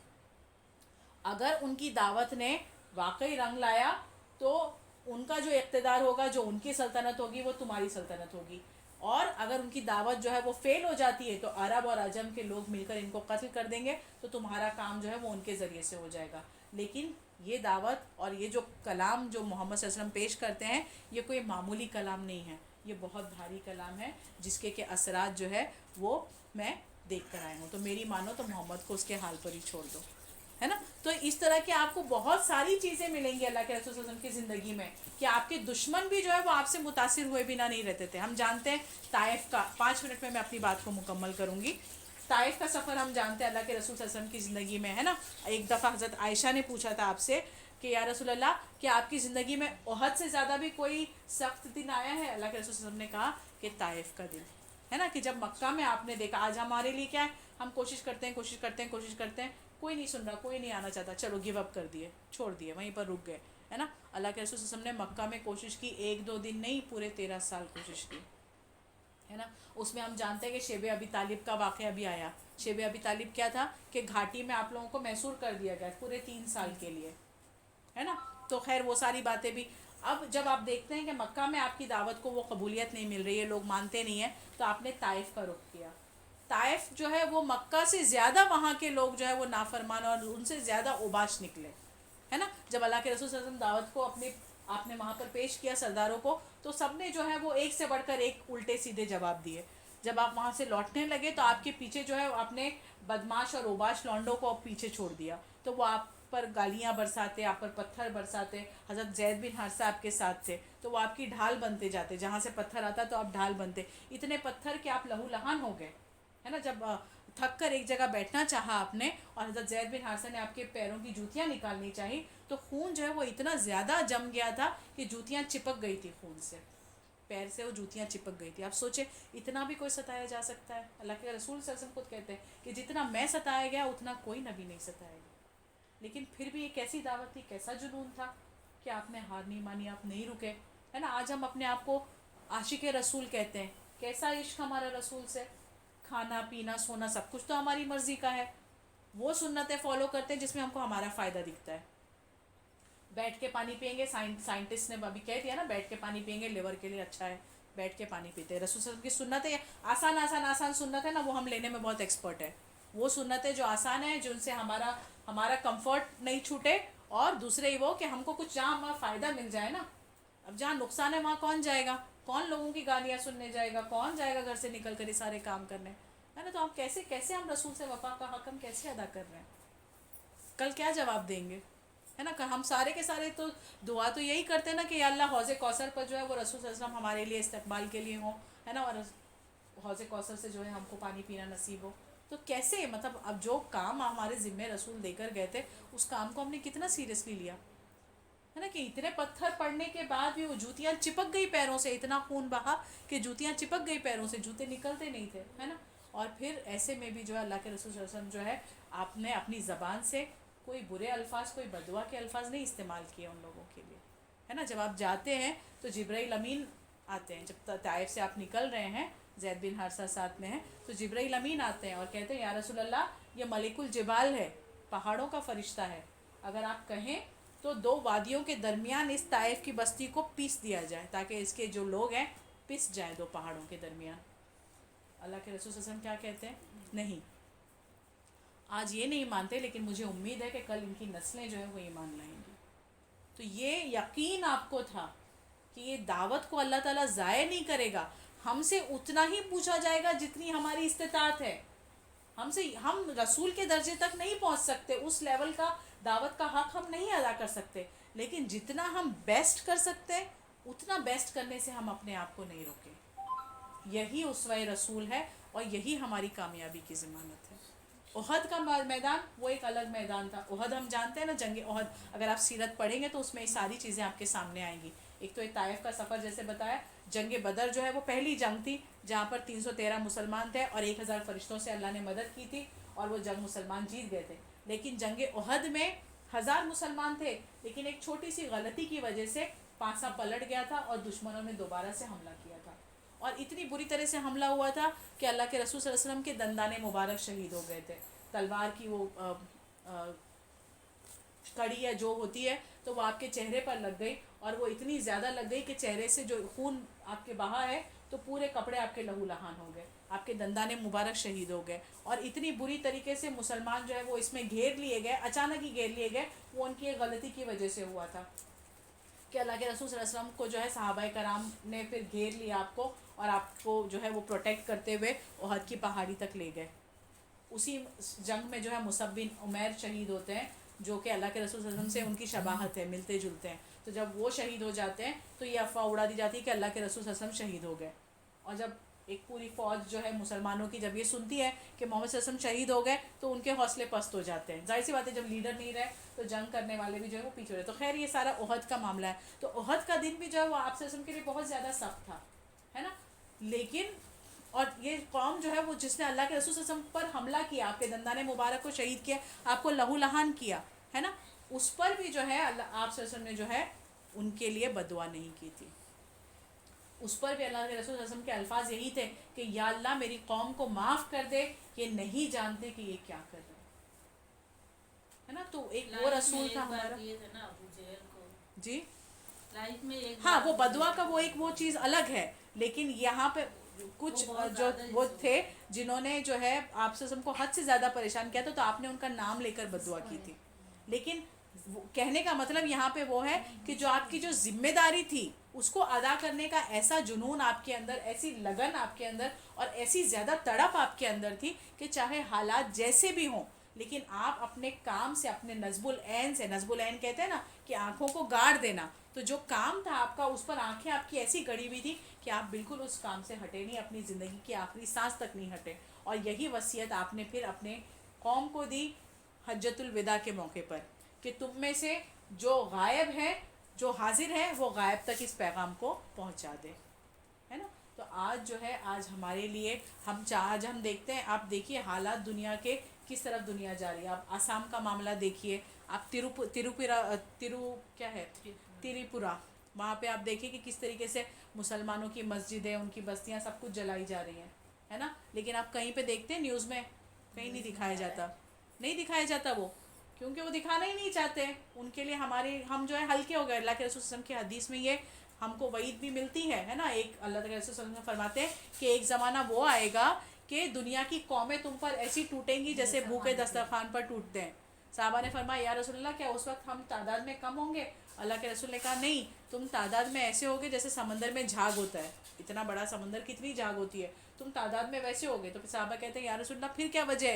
اگر ان کی دعوت نے واقعی رنگ لایا تو ان کا جو اقتدار ہوگا، جو ان کی سلطنت ہوگی، وہ تمہاری سلطنت ہوگی. اور اگر ان کی دعوت جو ہے وہ فیل ہو جاتی ہے تو عرب اور عجم کے لوگ مل کر ان کو قتل کر دیں گے، تو تمہارا کام جو ہے وہ ان کے ذریعے سے ہو جائے گا. لیکن یہ دعوت اور یہ جو کلام جو محمد صلی اللہ علیہ وسلم پیش کرتے ہیں، یہ کوئی معمولی کلام نہیں ہے. یہ بہت بھاری کلام ہے جس کے اثرات جو ہے وہ میں دیکھ کر آئی ہوں. تو میری مانو تو محمد کو اس کے حال پر ہی چھوڑ دو, ہے نا. تو اس طرح کے آپ کو بہت ساری چیزیں ملیں گی اللہ کے رسول صلی اللہ علیہ وسلم کی زندگی میں کہ آپ کے دشمن بھی جو ہے وہ آپ سے متاثر ہوئے بنا نہیں رہتے تھے. ہم جانتے ہیں طائف کا, 5 منٹ میں اپنی بات کو مکمل کروں گی. طائف کا سفر ہم جانتے ہیں اللہ کے رسول صلی اللہ علیہ وسلم کی زندگی میں, ہے نا. ایک دفعہ حضرت عائشہ نے پوچھا تھا آپ سے کہ یا رسول اللہ کہ آپ کی زندگی میں احد سے زیادہ بھی کوئی سخت دن آیا ہے؟ اللہ کے رسول صلی اللہ علیہ وسلم نے کہا کہ طائف کا دن, ہے نا. کہ جب مکہ میں آپ نے دیکھا, آج ہمارے لیے کیا ہے, ہم کوشش کرتے ہیں, کوئی نہیں سن رہا, کوئی نہیں آنا چاہتا, چلو گیو اپ کر دیے, چھوڑ دیے, وہیں پر رک گئے, ہے نا. اللہ کے رسول صلی اللہ علیہ وسلم نے مکہ میں کوشش کی, 1-2 دن نہیں, پورے 13 سال کوشش کی, ہے نا. اس میں ہم جانتے ہیں کہ شیب ابی طالب کا واقعہ بھی آیا. شیب ابی طالب کیا تھا کہ گھاٹی میں آپ لوگوں کو محصور کر دیا گیا پورے 3 سال کے لیے, ہے نا. تو خیر وہ ساری باتیں بھی, اب جب آپ دیکھتے ہیں کہ مکہ میں آپ کی دعوت کو وہ قبولیت نہیں مل رہی ہے, لوگ مانتے نہیں ہیں, تو آپ نے طائف کا رخ کیا. طائف جو ہے وہ مکہ سے زیادہ وہاں کے لوگ جو ہے وہ نافرمان اور ان سے زیادہ اوباش نکلے, ہے نا. جب اللہ کے رسول صلی اللہ علیہ وسلم دعوت کو آپ نے وہاں پر پیش کیا سرداروں کو, تو سب نے جو ہے وہ ایک سے بڑھ کر ایک الٹے سیدھے جواب دیے. جب آپ وہاں سے لوٹنے لگے تو آپ کے پیچھے جو ہے آپ نے بدماش اور اوباش لونڈوں کو پیچھے چھوڑ دیا, تو وہ آپ پر گالیاں برساتے, آپ پر پتھر برساتے. حضرت زید بن حارثہ آپ کے ساتھ تھے, تو وہ آپ کی ڈھال بنتے جاتے, جہاں سے پتھر آتا تو آپ ڈھال بنتے. اتنے پتھر کہ آپ لہو لہان ہو گئے, ہے نا. جب تھک کر ایک جگہ بیٹھنا چاہا آپ نے, اور حضرت زید بن حارثہ نے آپ کے پیروں کی جوتیاں نکالنی چاہی, تو خون جو ہے وہ اتنا زیادہ جم گیا تھا کہ جوتیاں چپک گئی تھی خون سے, پیر سے وہ جوتیاں چپک گئی تھی. آپ سوچیں اتنا بھی کوئی ستایا جا سکتا ہے؟ اللہ کے رسول صلی اللہ علیہ وسلم خود کہتے ہیں کہ جتنا میں ستایا گیا اتنا کوئی نبی نہیں ستایا گیا. لیکن پھر بھی یہ کیسی دعوت تھی, کیسا جنون تھا کہ آپ نے ہار نہیں مانی, آپ نہیں رکے, ہے نا. آج ہم اپنے آپ کو عاشق رسول کہتے ہیں, کیسا عشق ہمارا رسول سے, کھانا پینا سونا سب کچھ تو ہماری مرضی کا ہے. وہ سنتیں فالو کرتے ہیں جس میں ہم کو ہمارا فائدہ دکھتا ہے. بیٹھ کے پانی پئیں گے, سائنٹسٹ نے ابھی کہہ دیا نا, بیٹھ کے پانی پئیں گے لیور کے لیے اچھا ہے, بیٹھ کے پانی پیتے ہیں. رسول صلی اللہ علیہ وسلم کی سنتیں آسان سنت ہے نا, وہ ہم لینے میں بہت ایکسپرٹ ہے. وہ سنتیں جو آسان ہیں, جن سے ہمارا کمفرٹ نہیں چھوٹے, اور دوسرے ہی وہ کہ ہم کو کچھ جہاں ہمارا فائدہ مل جائے نا. اب جہاں نقصان ہے وہاں کون جائے گا, کون لوگوں کی گالیاں سننے جائے گا, کون جائے گا گھر سے نکل کر یہ سارے کام کرنے, ہے نا. تو ہم کیسے ہم رسول سے وفا کا حق ہم کیسے ادا کر رہے ہیں, کل کیا جواب دیں گے, ہے نا. ہم سارے کے سارے تو دعا تو یہی کرتے ہیں نا کہ یا اللہ حوض کوثر پر جو ہے وہ رسول صلی اللہ علیہ وسلم ہمارے لیے استقبال کے لیے ہوں, ہے نا, اور حوض کوثر سے جو ہے ہم کو پانی پینا نصیب ہو. تو کیسے, مطلب اب جو کام ہمارے ذمے رسول دے کر گئے تھے, اس کام کو ہم نے کتنا سیریسلی لیا, ہے نا. کہ اتنے پتھر پڑنے کے بعد بھی وہ جوتیاں چپک گئی پیروں سے, اتنا خون بہا کہ جوتیاں چپک گئی پیروں سے, جوتے نکلتے نہیں تھے, ہے نا. اور پھر ایسے میں بھی جو ہے اللہ کے رسول صلی اللہ علیہ وسلم جو ہے آپ نے اپنی زبان سے کوئی برے الفاظ, کوئی بددعا کے الفاظ نہیں استعمال کیے ان لوگوں کے لیے, ہے نا. جب آپ جاتے ہیں تو جبرائیل امین آتے ہیں, جب طائف سے آپ نکل رہے ہیں, زید بن حارثہ ساتھ میں ہیں, تو جبرائیل امین آتے ہیں اور کہتے ہیں یا رسول اللہ یہ ملک الجبال ہے, پہاڑوں کا فرشتہ ہے, اگر آپ کہیں تو 2 وادیوں کے درمیان اس طائف کی بستی کو پیس دیا جائے, تاکہ اس کے جو لوگ ہیں پس جائیں 2 پہاڑوں کے درمیان. اللہ کے رسول صلی اللہ علیہ وسلم کیا کہتے ہیں, نہیں, آج یہ نہیں مانتے, لیکن مجھے امید ہے کہ کل ان کی نسلیں جو ہیں وہ ایمان لائیں گی. تو یہ یقین آپ کو تھا کہ یہ دعوت کو اللہ تعالیٰ ضائع نہیں کرے گا. ہم سے اتنا ہی پوچھا جائے گا جتنی ہماری استطاعت ہے. ہم رسول کے درجے تک نہیں پہنچ سکتے, اس لیول کا دعوت کا حق ہم نہیں ادا کر سکتے, لیکن جتنا ہم بیسٹ کر سکتے ہیں اتنا بیسٹ کرنے سے ہم اپنے آپ کو نہیں روکیں. یہی اسوہ رسول ہے, اور یہی ہماری کامیابی کی ضمانت ہے. احد کا میدان وہ ایک الگ میدان تھا. احد ہم جانتے ہیں نا, جنگ احد, اگر آپ سیرت پڑھیں گے تو اس میں یہ ساری چیزیں آپ کے سامنے آئیں گی. ایک تو طائف کا سفر جیسے بتایا, جنگ بدر جو ہے وہ پہلی جنگ تھی جہاں پر 313 مسلمان تھے اور 1000 فرشتوں سے اللہ نے مدد کی تھی, اور وہ جنگ مسلمان جیت گئے تھے. لیکن جنگ احد میں 1000 مسلمان تھے, لیکن ایک چھوٹی سی غلطی کی وجہ سے پانسا پلٹ گیا تھا اور دشمنوں نے دوبارہ سے حملہ کیا تھا, اور اتنی بری طرح سے حملہ ہوا تھا کہ اللہ کے رسول صلی اللہ علیہ وسلم کے دندان مبارک شہید ہو گئے تھے. تلوار کی وہ کڑی یا جو ہوتی ہے تو وہ آپ کے چہرے پر لگ گئی, اور وہ اتنی زیادہ لگ گئی کہ چہرے سے جو خون آپ کے بہا ہے تو پورے کپڑے آپ کے لہو لہان ہو گئے, آپ کے دندان مبارک شہید ہو گئے. اور اتنی بری طریقے سے مسلمان جو ہے وہ اس میں گھیر لیے گئے, اچانک ہی گھیر لیے گئے, وہ ان کی ایک غلطی کی وجہ سے ہوا تھا. کہ اللہ کے رسول صلی اللہ علیہ وسلم کو جو ہے صحابہ کرام نے پھر گھیر لیا آپ کو، اور آپ کو جو ہے وہ پروٹیکٹ کرتے ہوئے احد کی پہاڑی تک لے گئے. اسی جنگ میں جو ہے مصعب بن عمیر شہید ہوتے ہیں، جو کہ اللہ کے رسول صلی اللہ علیہ وسلم سے ان کی شباہت ہے، ملتے جلتے ہیں. تو جب وہ شہید ہو جاتے ہیں تو یہ افواہ اڑا دی جاتی ہے کہ اللہ کے رسول صلی اللہ علیہ وسلم شہید ہو گئے. اور جب ایک پوری فوج جو ہے مسلمانوں کی جب یہ سنتی ہے کہ محمد صلی اللہ علیہ وسلم شہید ہو گئے تو ان کے حوصلے پست ہو جاتے ہیں. ظاہر سی بات ہے جب لیڈر نہیں رہے تو جنگ کرنے والے بھی جو ہے وہ پیچھے رہے. تو خیر یہ سارا احد کا معاملہ ہے. تو احد کا دن بھی جو ہے وہ آپ صلی اللہ علیہ وسلم کے لیے بہت زیادہ سخت تھا، ہے نا. لیکن اور یہ قوم جو ہے وہ جس نے اللہ کے رسول صلی اللہ علیہ وسلم پر حملہ کیا، آپ کے دندان مبارک کو شہید کیا، آپ کو لہو لہان کیا، ہے نا، اس پر بھی جو ہے اللہ آپ صلی اللہ علیہ وسلم نے جو ہے ان کے لیے بددعا نہیں کی تھی. اس پر بھی اللہ کے رسول صلی اللہ علیہ وسلم کے الفاظ یہی تھے کہ یا اللہ میری قوم کو معاف کر دے، یہ نہیں جانتے کہ یہ کیا کر رہے ہیں، ہے نا. تو ایک وہ رسول تھا ہمارا. جی ہاں وہ بدعا کا وہ ایک وہ چیز الگ ہے، لیکن یہاں پہ کچھ جو وہ تھے جنہوں نے جو ہے آپ سے کو حد سے زیادہ پریشان کیا تھا، تو آپ نے ان کا نام لے کر بدعا کی تھی. لیکن کہنے کا مطلب یہاں پہ وہ ہے کہ جو آپ کی جو ذمہ داری تھی اس کو ادا کرنے کا ایسا جنون آپ کے اندر، ایسی لگن آپ کے اندر، اور ایسی زیادہ تڑپ آپ کے اندر تھی کہ چاہے حالات جیسے بھی ہوں لیکن آپ اپنے کام سے، اپنے نصب العین سے، نصب العین کہتے ہیں نا کہ آنکھوں کو گاڑ دینا، تو جو کام تھا آپ کا اس پر آنکھیں آپ کی ایسی گڑی ہوئی تھی کہ آپ بالکل اس کام سے ہٹے نہیں، اپنی زندگی کی آخری سانس تک نہیں ہٹے. اور یہی وصیت آپ نے پھر اپنے قوم کو دی حجۃ الوداع کے موقع پر کہ تم میں سے جو غائب ہے، جو حاضر ہے، وہ غائب تک اس پیغام کو پہنچا دے، ہے نا. تو آج جو ہے آج ہمارے لیے آج ہم دیکھتے ہیں، آپ دیکھیے حالات دنیا کے کس طرف دنیا جا رہی ہے. آپ آسام کا معاملہ دیکھیے، آپ تریپورہ وہاں پہ آپ دیکھیے کہ کس طریقے سے مسلمانوں کی مسجدیں، ان کی بستیاں سب کچھ جلائی جا رہی ہیں، ہے نا. لیکن آپ کہیں پہ دیکھتے ہیں نیوز میں کہیں نہیں دکھایا جاتا، نہیں دکھایا جاتا وہ، کیونکہ وہ دکھانا ہی نہیں چاہتے. ان کے لیے ہم جو ہے ہلکے ہو گئے. اللہ کے رسول صلی اللہ علیہ وسلم کی حدیث میں یہ ہم کو وعید بھی ملتی ہے نا. ایک اللہ کے رسول صلی اللہ علیہ وسلم فرماتے ہیں کہ ایک زمانہ وہ آئے گا کہ دنیا کی قومیں تم پر ایسی ٹوٹیں گی جیسے بھوکے دسترخوان پر ٹوٹتے ہیں. صحابہ نے فرمایا یا رسول اللہ کیا اس وقت ہم تعداد میں کم ہوں گے؟ اللہ کے رسول نے کہا نہیں، تم تعداد میں ایسے ہوگے جیسے سمندر میں جھاگ ہوتا ہے. اتنا بڑا سمندر کتنی جھاگ ہوتی ہے، تم تعداد میں ویسے ہوگے. تو پھر صحابہ کہتے ہیں یا رسول اللہ پھر کیا وجہ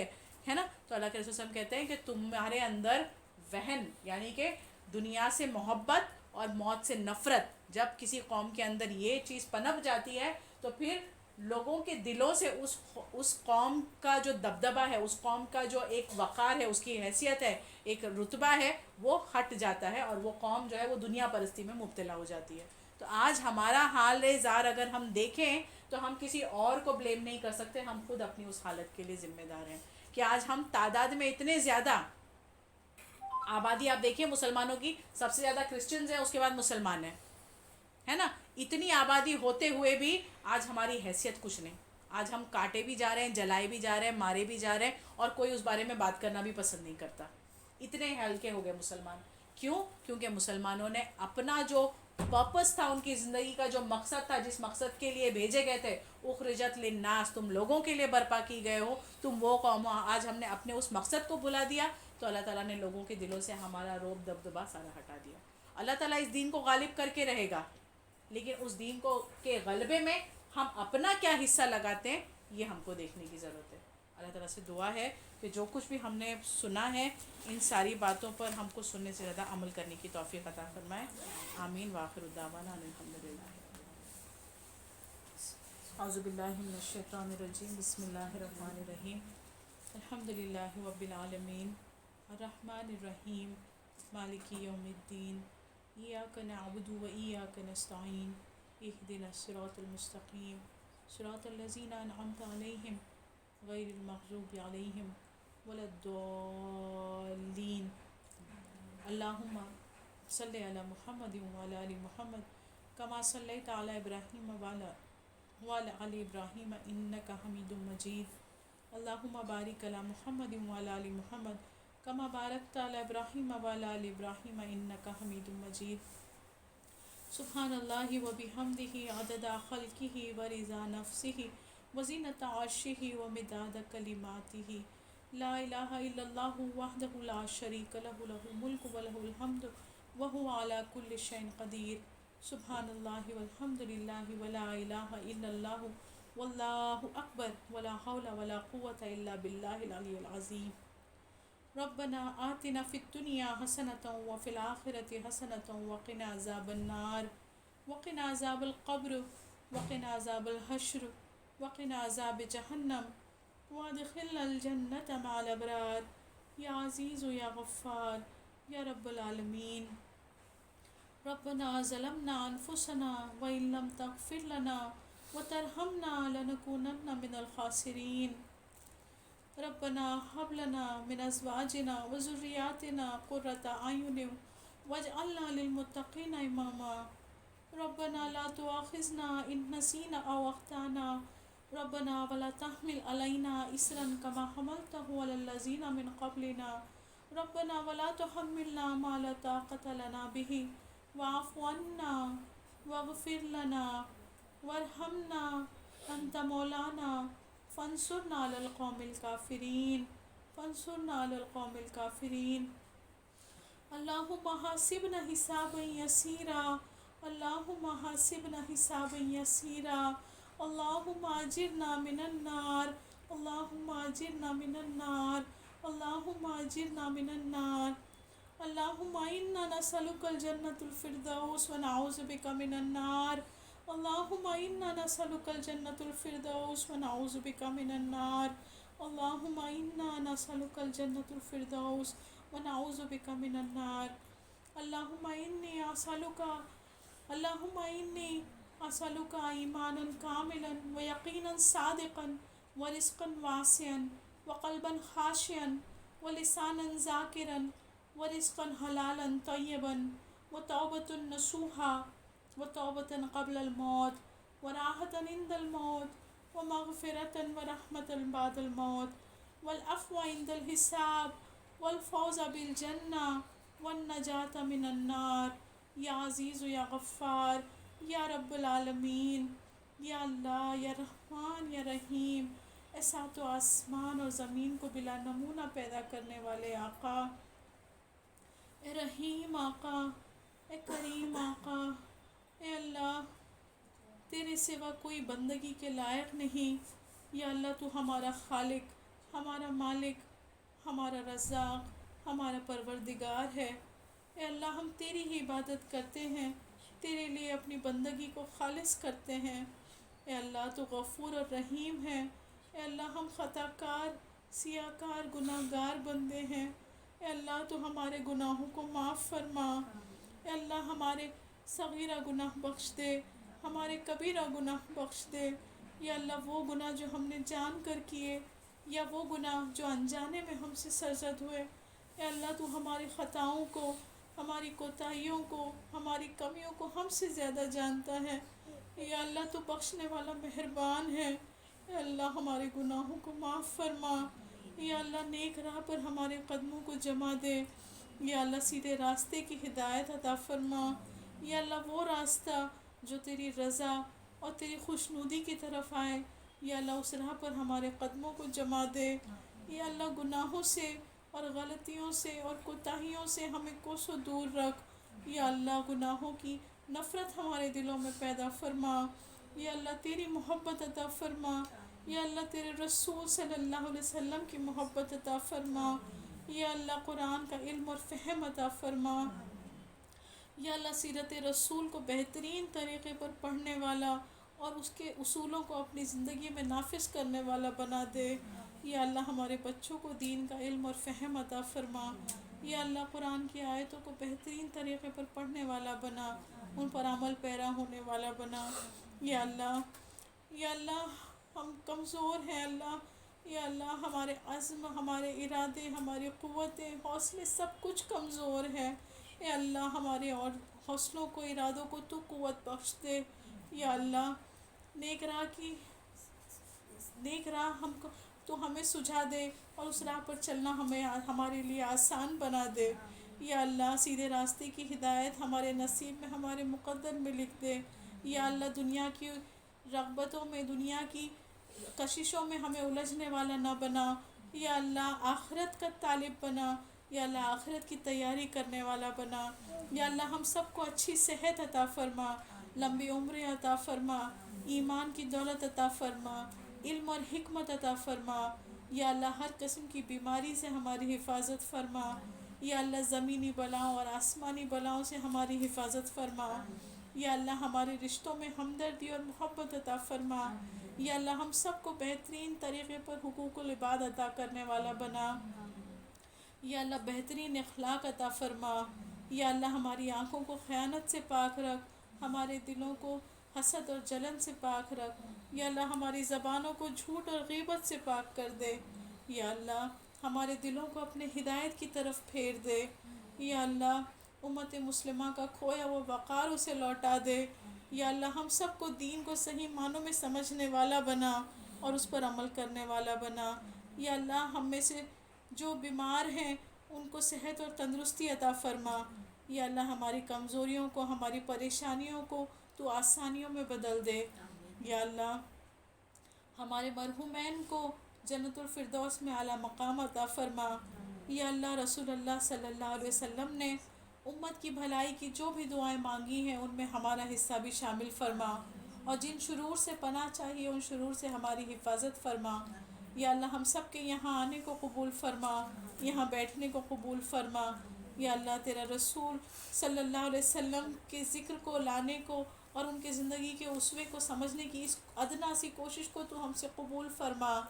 ہے نا. تو اللہ کے رسول صلی اللہ علیہ وسلم کہتے ہیں کہ تمہارے اندر وہن، یعنی کہ دنیا سے محبت اور موت سے نفرت، جب کسی قوم کے اندر یہ چیز پنپ جاتی ہے تو پھر لوگوں کے دلوں سے اس قوم کا جو دبدبہ ہے، اس قوم کا جو ایک وقار ہے، اس کی حیثیت ہے، ایک رتبہ ہے، وہ ہٹ جاتا ہے اور وہ قوم جو ہے وہ دنیا پرستی میں مبتلا ہو جاتی ہے. تو آج ہمارا حال زار اگر ہم دیکھیں تو ہم کسی اور کو بلیم نہیں کر سکتے، ہم خود اپنی اس حالت کے لیے ذمہ دار ہیں کہ آج ہم تعداد میں اتنے زیادہ، آبادی آپ دیکھیے مسلمانوں کی سب سے زیادہ کرسچنز ہیں، اس کے بعد مسلمان ہیں، ہے نا. اتنی آبادی ہوتے ہوئے بھی آج ہماری حیثیت کچھ نہیں. آج ہم کاٹے بھی جا رہے ہیں، جلائے بھی جا رہے ہیں، مارے بھی جا رہے ہیں، اور کوئی اس بارے میں بات کرنا بھی پسند نہیں کرتا. اتنے ہلکے ہو گئے مسلمان. کیوں؟ کیونکہ مسلمانوں نے اپنا جو پرپس تھا، ان کی زندگی کا جو مقصد تھا، جس مقصد کے لیے بھیجے گئے تھے، اخرجت للناس، تم لوگوں کے لیے برپا کی گئے ہو، تم وہ قوم ہو. آج ہم نے اپنے اس مقصد کو بھلا دیا تو اللہ تعالیٰ نے لوگوں کے دلوں سے ہمارا رعب دبدبا سارا ہٹا دیا. اللہ تعالیٰ اس دین کو غالب کر کے رہے گا، لیکن اس دین کو کے غلبے میں ہم اپنا کیا حصہ لگاتے ہیں یہ ہم کو دیکھنے کی ضرورت ہے. اللہ تعالیٰ سے دعا ہے کہ جو کچھ بھی ہم نے سنا ہے ان ساری باتوں پر ہم کو سننے سے زیادہ عمل کرنے کی توفیق عطا فرمائے. آمین. وآخر دعوانا الحمدللہ. اعوذ باللہ من الشیطان الرجیم. بسم اللہ الرحمن الرحیم. الحمدللہ رب العالمین الرحمن الرحیم مالک یوم الدین. ایاک نعبد و ایاک نستعین. اہدنا الصراط المستقیم صراط الذین انعمت علیہم غیر المغضوب علیہم ولا الضالین. اللہم صلی علی محمد وعلی آل محمد کما صلیت علی ابراہیم وعلی آل ابراہیم انک حمید مجید. اللہم بارک علی محمد وعلی آل محمد کما بارکت علی ابراہیم وعلی آل ابراہیم انک حمید مجید. سبحان اللہ و بحمدہ عدد خلقہ و رضا نفسہ و زینت عرشہ و مداد کلماتہ. لا الہ الا اللہ وحدہ لا شریک لہ، لہ الملک و لہ الحمد وهو على كل شيء قدير. سبحان الله والحمد لله ولا إله إلا الله والله أكبر ولا حول ولا قوة إلا بالله العلي العظيم. ربنا آتنا في الدنيا حسنة وفي الآخرة حسنة وقنا عذاب النار وقنا عذاب القبر وقنا عذاب الحشر وقنا عذاب جہنم وادخلنا الجنة مع الأبرار یا عزیز یا غفار یا رب العالمین. ربنا ظلمنا انفسنا وإن لم تغفر لنا وترحمنا لنكونن من الخاسرین. ربنا هب لنا من ازواجنا وذرياتنا قرة اعین واجعلنا للمتقین اماما. ربنا لا تؤاخذنا ان نسينا او اخطانا. ربنا ولا تحمل علينا إصرا كما حملته على الذين من قبلنا. ربنا ولا تحملنا ما لا طاقة لنا به واعف عنا واغفر لنا وارحمنا أنت مولانا فانصرنا على القوم الكافرين. فانصرنا على القوم الكافرين. اللهم حاسبنا حسابا يسيرا. اللهم حاسبنا حسابا يسيرا. اللهم اجرنا من النار. اللهم اجرنا من النار. اللهم اجرنا من النار. اللهم انا نسألك الجنة الفردوس ونعوذ بك من النار. اللهم انا نسألك الجنة الفردوس ونعوذ بك من النار. اللهم انا نسألك الجنة الفردوس ونعوذ بك من النار. اللهم اني أسألك إيمانا كاملا ويقينا صادقا ورزقا واسعا وقلبا خاشعا ولسانا ذاكرا ورزقا حلالا طيبا وتوبة نصوحا وتوبة قبل الموت وراحة عند الموت ومغفرة ورحمة بعد الموت والعفو عند الحساب والفوز بالجنة والنجاة من النار. یا عزیز یا غفار یا رب العالمین. یا اللہ یا رحمان یا رحیم. اے سات و آسمان اور زمین کو بلا نمونہ پیدا کرنے والے آقا، اے رحیم آقا، اے کریم آقا، اے اللہ تیرے سوا کوئی بندگی کے لائق نہیں. یا اللہ تو ہمارا خالق، ہمارا مالک، ہمارا رزاق، ہمارا پروردگار ہے. اے اللہ ہم تیری ہی عبادت کرتے ہیں، تیرے لیے اپنی بندگی کو خالص کرتے ہیں. اے اللہ تو غفور اور رحیم ہے. اے اللہ ہم خطا کار، سیاہ کار، گناہ گار بندے ہیں. اے اللہ تو ہمارے گناہوں کو معاف فرما. اے اللہ ہمارے صغیرہ گناہ بخش دے، ہمارے کبیرہ گناہ بخش دے. یا اللہ وہ گناہ جو ہم نے جان کر کیے یا وہ گناہ جو انجانے میں ہم سے سرزد ہوئے، اے اللہ تو ہماری خطاؤں کو، ہماری کوتاہیوں کو، ہماری کمیوں کو ہم سے زیادہ جانتا ہے. یا اللہ تو بخشنے والا مہربان ہے. اے اللہ ہمارے گناہوں کو معاف فرما. یا اللہ نیک راہ پر ہمارے قدموں کو جما دے. یا اللہ سیدھے راستے کی ہدایت عطا فرما. یا اللہ وہ راستہ جو تیری رضا اور تیری خوشنودی کی طرف آئے، یا اللہ اس راہ پر ہمارے قدموں کو جما دے. یا اللہ گناہوں سے اور غلطیوں سے اور کوتاہیوں سے ہمیں کوسوں دور رکھ. یا اللہ گناہوں کی نفرت ہمارے دلوں میں پیدا فرما. یا اللہ تیری محبت عطا فرما. یا اللہ تیرے رسول صلی اللہ علیہ وسلم کی محبت عطا فرما. یا اللہ قرآن کا علم اور فہم عطا فرما. یا اللہ سیرت رسول کو بہترین طریقے پر پڑھنے والا اور اس کے اصولوں کو اپنی زندگی میں نافذ کرنے والا بنا دے. یا اللہ ہمارے بچوں کو دین کا علم اور فہم عطا فرما. یا اللہ قرآن کی آیتوں کو بہترین طریقے پر پڑھنے والا بنا، ان پر عمل پیرا ہونے والا بنا. یا اللہ ہم کمزور ہیں اللہ. یا اللہ ہمارے عزم، ہمارے ارادے، ہماری قوتیں، حوصلے سب کچھ کمزور ہے. اے اللہ ہمارے اور حوصلوں کو، ارادوں کو تو قوت بخش دے. یا اللہ نیک راہ ہم کو تو ہمیں سجھا دے اور اس راہ پر چلنا ہمارے لیے آسان بنا دے. یا اللہ سیدھے راستے کی ہدایت ہمارے نصیب میں، ہمارے مقدر میں لکھ دے. یا اللہ دنیا کی رغبتوں میں، دنیا کی کششوں میں ہمیں الجھنے والا نہ بنا. یا اللہ آخرت کا طالب بنا. یا اللہ آخرت کی تیاری کرنے والا بنا. یا اللہ ہم سب کو اچھی صحت عطا فرما، لمبی عمریں عطا فرما، ایمان کی دولت عطا فرما، علم اور حکمت عطا فرما. یا اللہ ہر قسم کی بیماری سے ہماری حفاظت فرما. یا اللہ زمینی بلاؤں اور آسمانی بلاؤں سے ہماری حفاظت فرما. یا اللہ ہمارے رشتوں میں ہمدردی اور محبت عطا فرما. یا اللہ ہم سب کو بہترین طریقے پر حقوق العباد ادا کرنے والا بنا. یا اللہ بہترین اخلاق عطا فرما. یا اللہ ہماری آنکھوں کو خیانت سے پاک رکھ، ہمارے دلوں کو حسد اور جلن سے پاک رکھ. یا اللہ ہماری زبانوں کو جھوٹ اور غیبت سے پاک کر دے. یا اللہ ہمارے دلوں کو اپنے ہدایت کی طرف پھیر دے. یا اللہ امت مسلمہ کا کھویا وہ وقار اسے لوٹا دے. یا اللہ ہم سب کو دین کو صحیح معنوں میں سمجھنے والا بنا اور اس پر عمل کرنے والا بنا. یا اللہ ہم میں سے جو بیمار ہیں ان کو صحت اور تندرستی عطا فرما. یا اللہ ہماری کمزوریوں کو، ہماری پریشانیوں کو تو آسانیوں میں بدل دے. یا اللہ ہمارے مرحومین کو جنت الفردوس میں اعلیٰ مقام عطا فرما. یا اللہ رسول اللہ صلی اللہ علیہ وسلم نے امت کی بھلائی کی جو بھی دعائیں مانگی ہیں ان میں ہمارا حصہ بھی شامل فرما، اور جن شرور سے پناہ چاہیے ان شرور سے ہماری حفاظت فرما. یا اللہ ہم سب کے یہاں آنے کو قبول فرما، یہاں بیٹھنے کو قبول فرما. یا اللہ تیرا رسول صلی اللہ علیہ وسلم کے ذکر کو لانے کو اور ان کے زندگی کے اسوے کو سمجھنے کی اس ادنا سی کوشش کو تو ہم سے قبول فرما.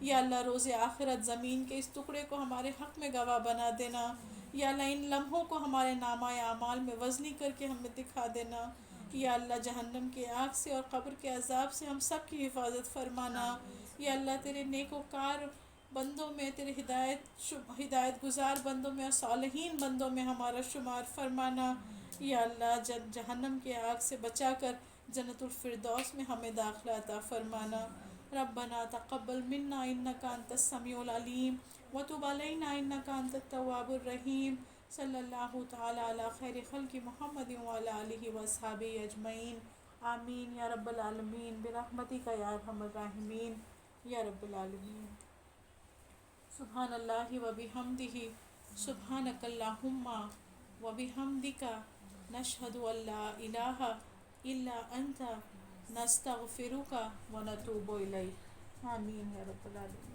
یا اللہ روز آخرت زمین کے اس ٹکڑے کو ہمارے حق میں گواہ بنا دینا. یا اللہ ان لمحوں کو ہمارے نامہ اعمال میں وزنی کر کے ہمیں دکھا دینا. یا اللہ جہنم کی آگ سے اور قبر کے عذاب سے ہم سب کی حفاظت فرمانا. یا اللہ تیرے نیک وکار بندوں میں، تیرے ہدایت گزار بندوں میں اور صالحین بندوں میں ہمارا شمار فرمانا. یا اللہ جہنم کے آگ سے بچا کر جنت الفردوس میں ہمیں داخلہ عطا فرمانا. ربنا تقبل منا انک انت السمیع العلیم وتب علینا انک انت التواب الرحیم. صلی اللہ تعالی علی خیر خلق محمد وعلی آلہ واصحابہ اجمعین. آمین یا رب العالمین برحمتک یا ارحم الراحمین یا رب العالمین. سبحان اللہ و بحمدہ، سبحانک اللہم و بحمدک، نشہد ان لا الہ الا انت، نستغفرک و نتوب الیک. آمین یا رب العالمین.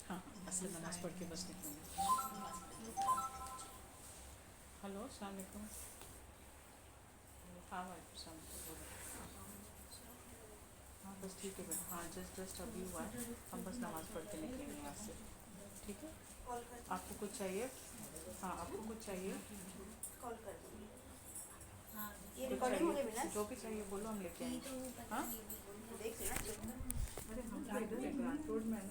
ہاں اصل نماز پڑھ کے بس نکلوں گی. ہلو السلام علیکم. ہاں وعلیکم السلام. ہاں بس ٹھیک ہے بیٹا. ہاں جسٹ ابھی ہوا ہے، ہم بس نماز پڑھ کے نکلیں گے یہاں سے. ٹھیک ہے. آپ کو کچھ چاہیے؟ ہاں آپ کو کچھ چاہیے؟ کال کر دوں گی. یہ ریکارڈنگ ہو گئی جو بھی چاہیے بولو ہم لے کے آئیں گے. ہاں دیکھ لینا. ارے ہم تو ادھر ہے گرانٹ روڈ میں.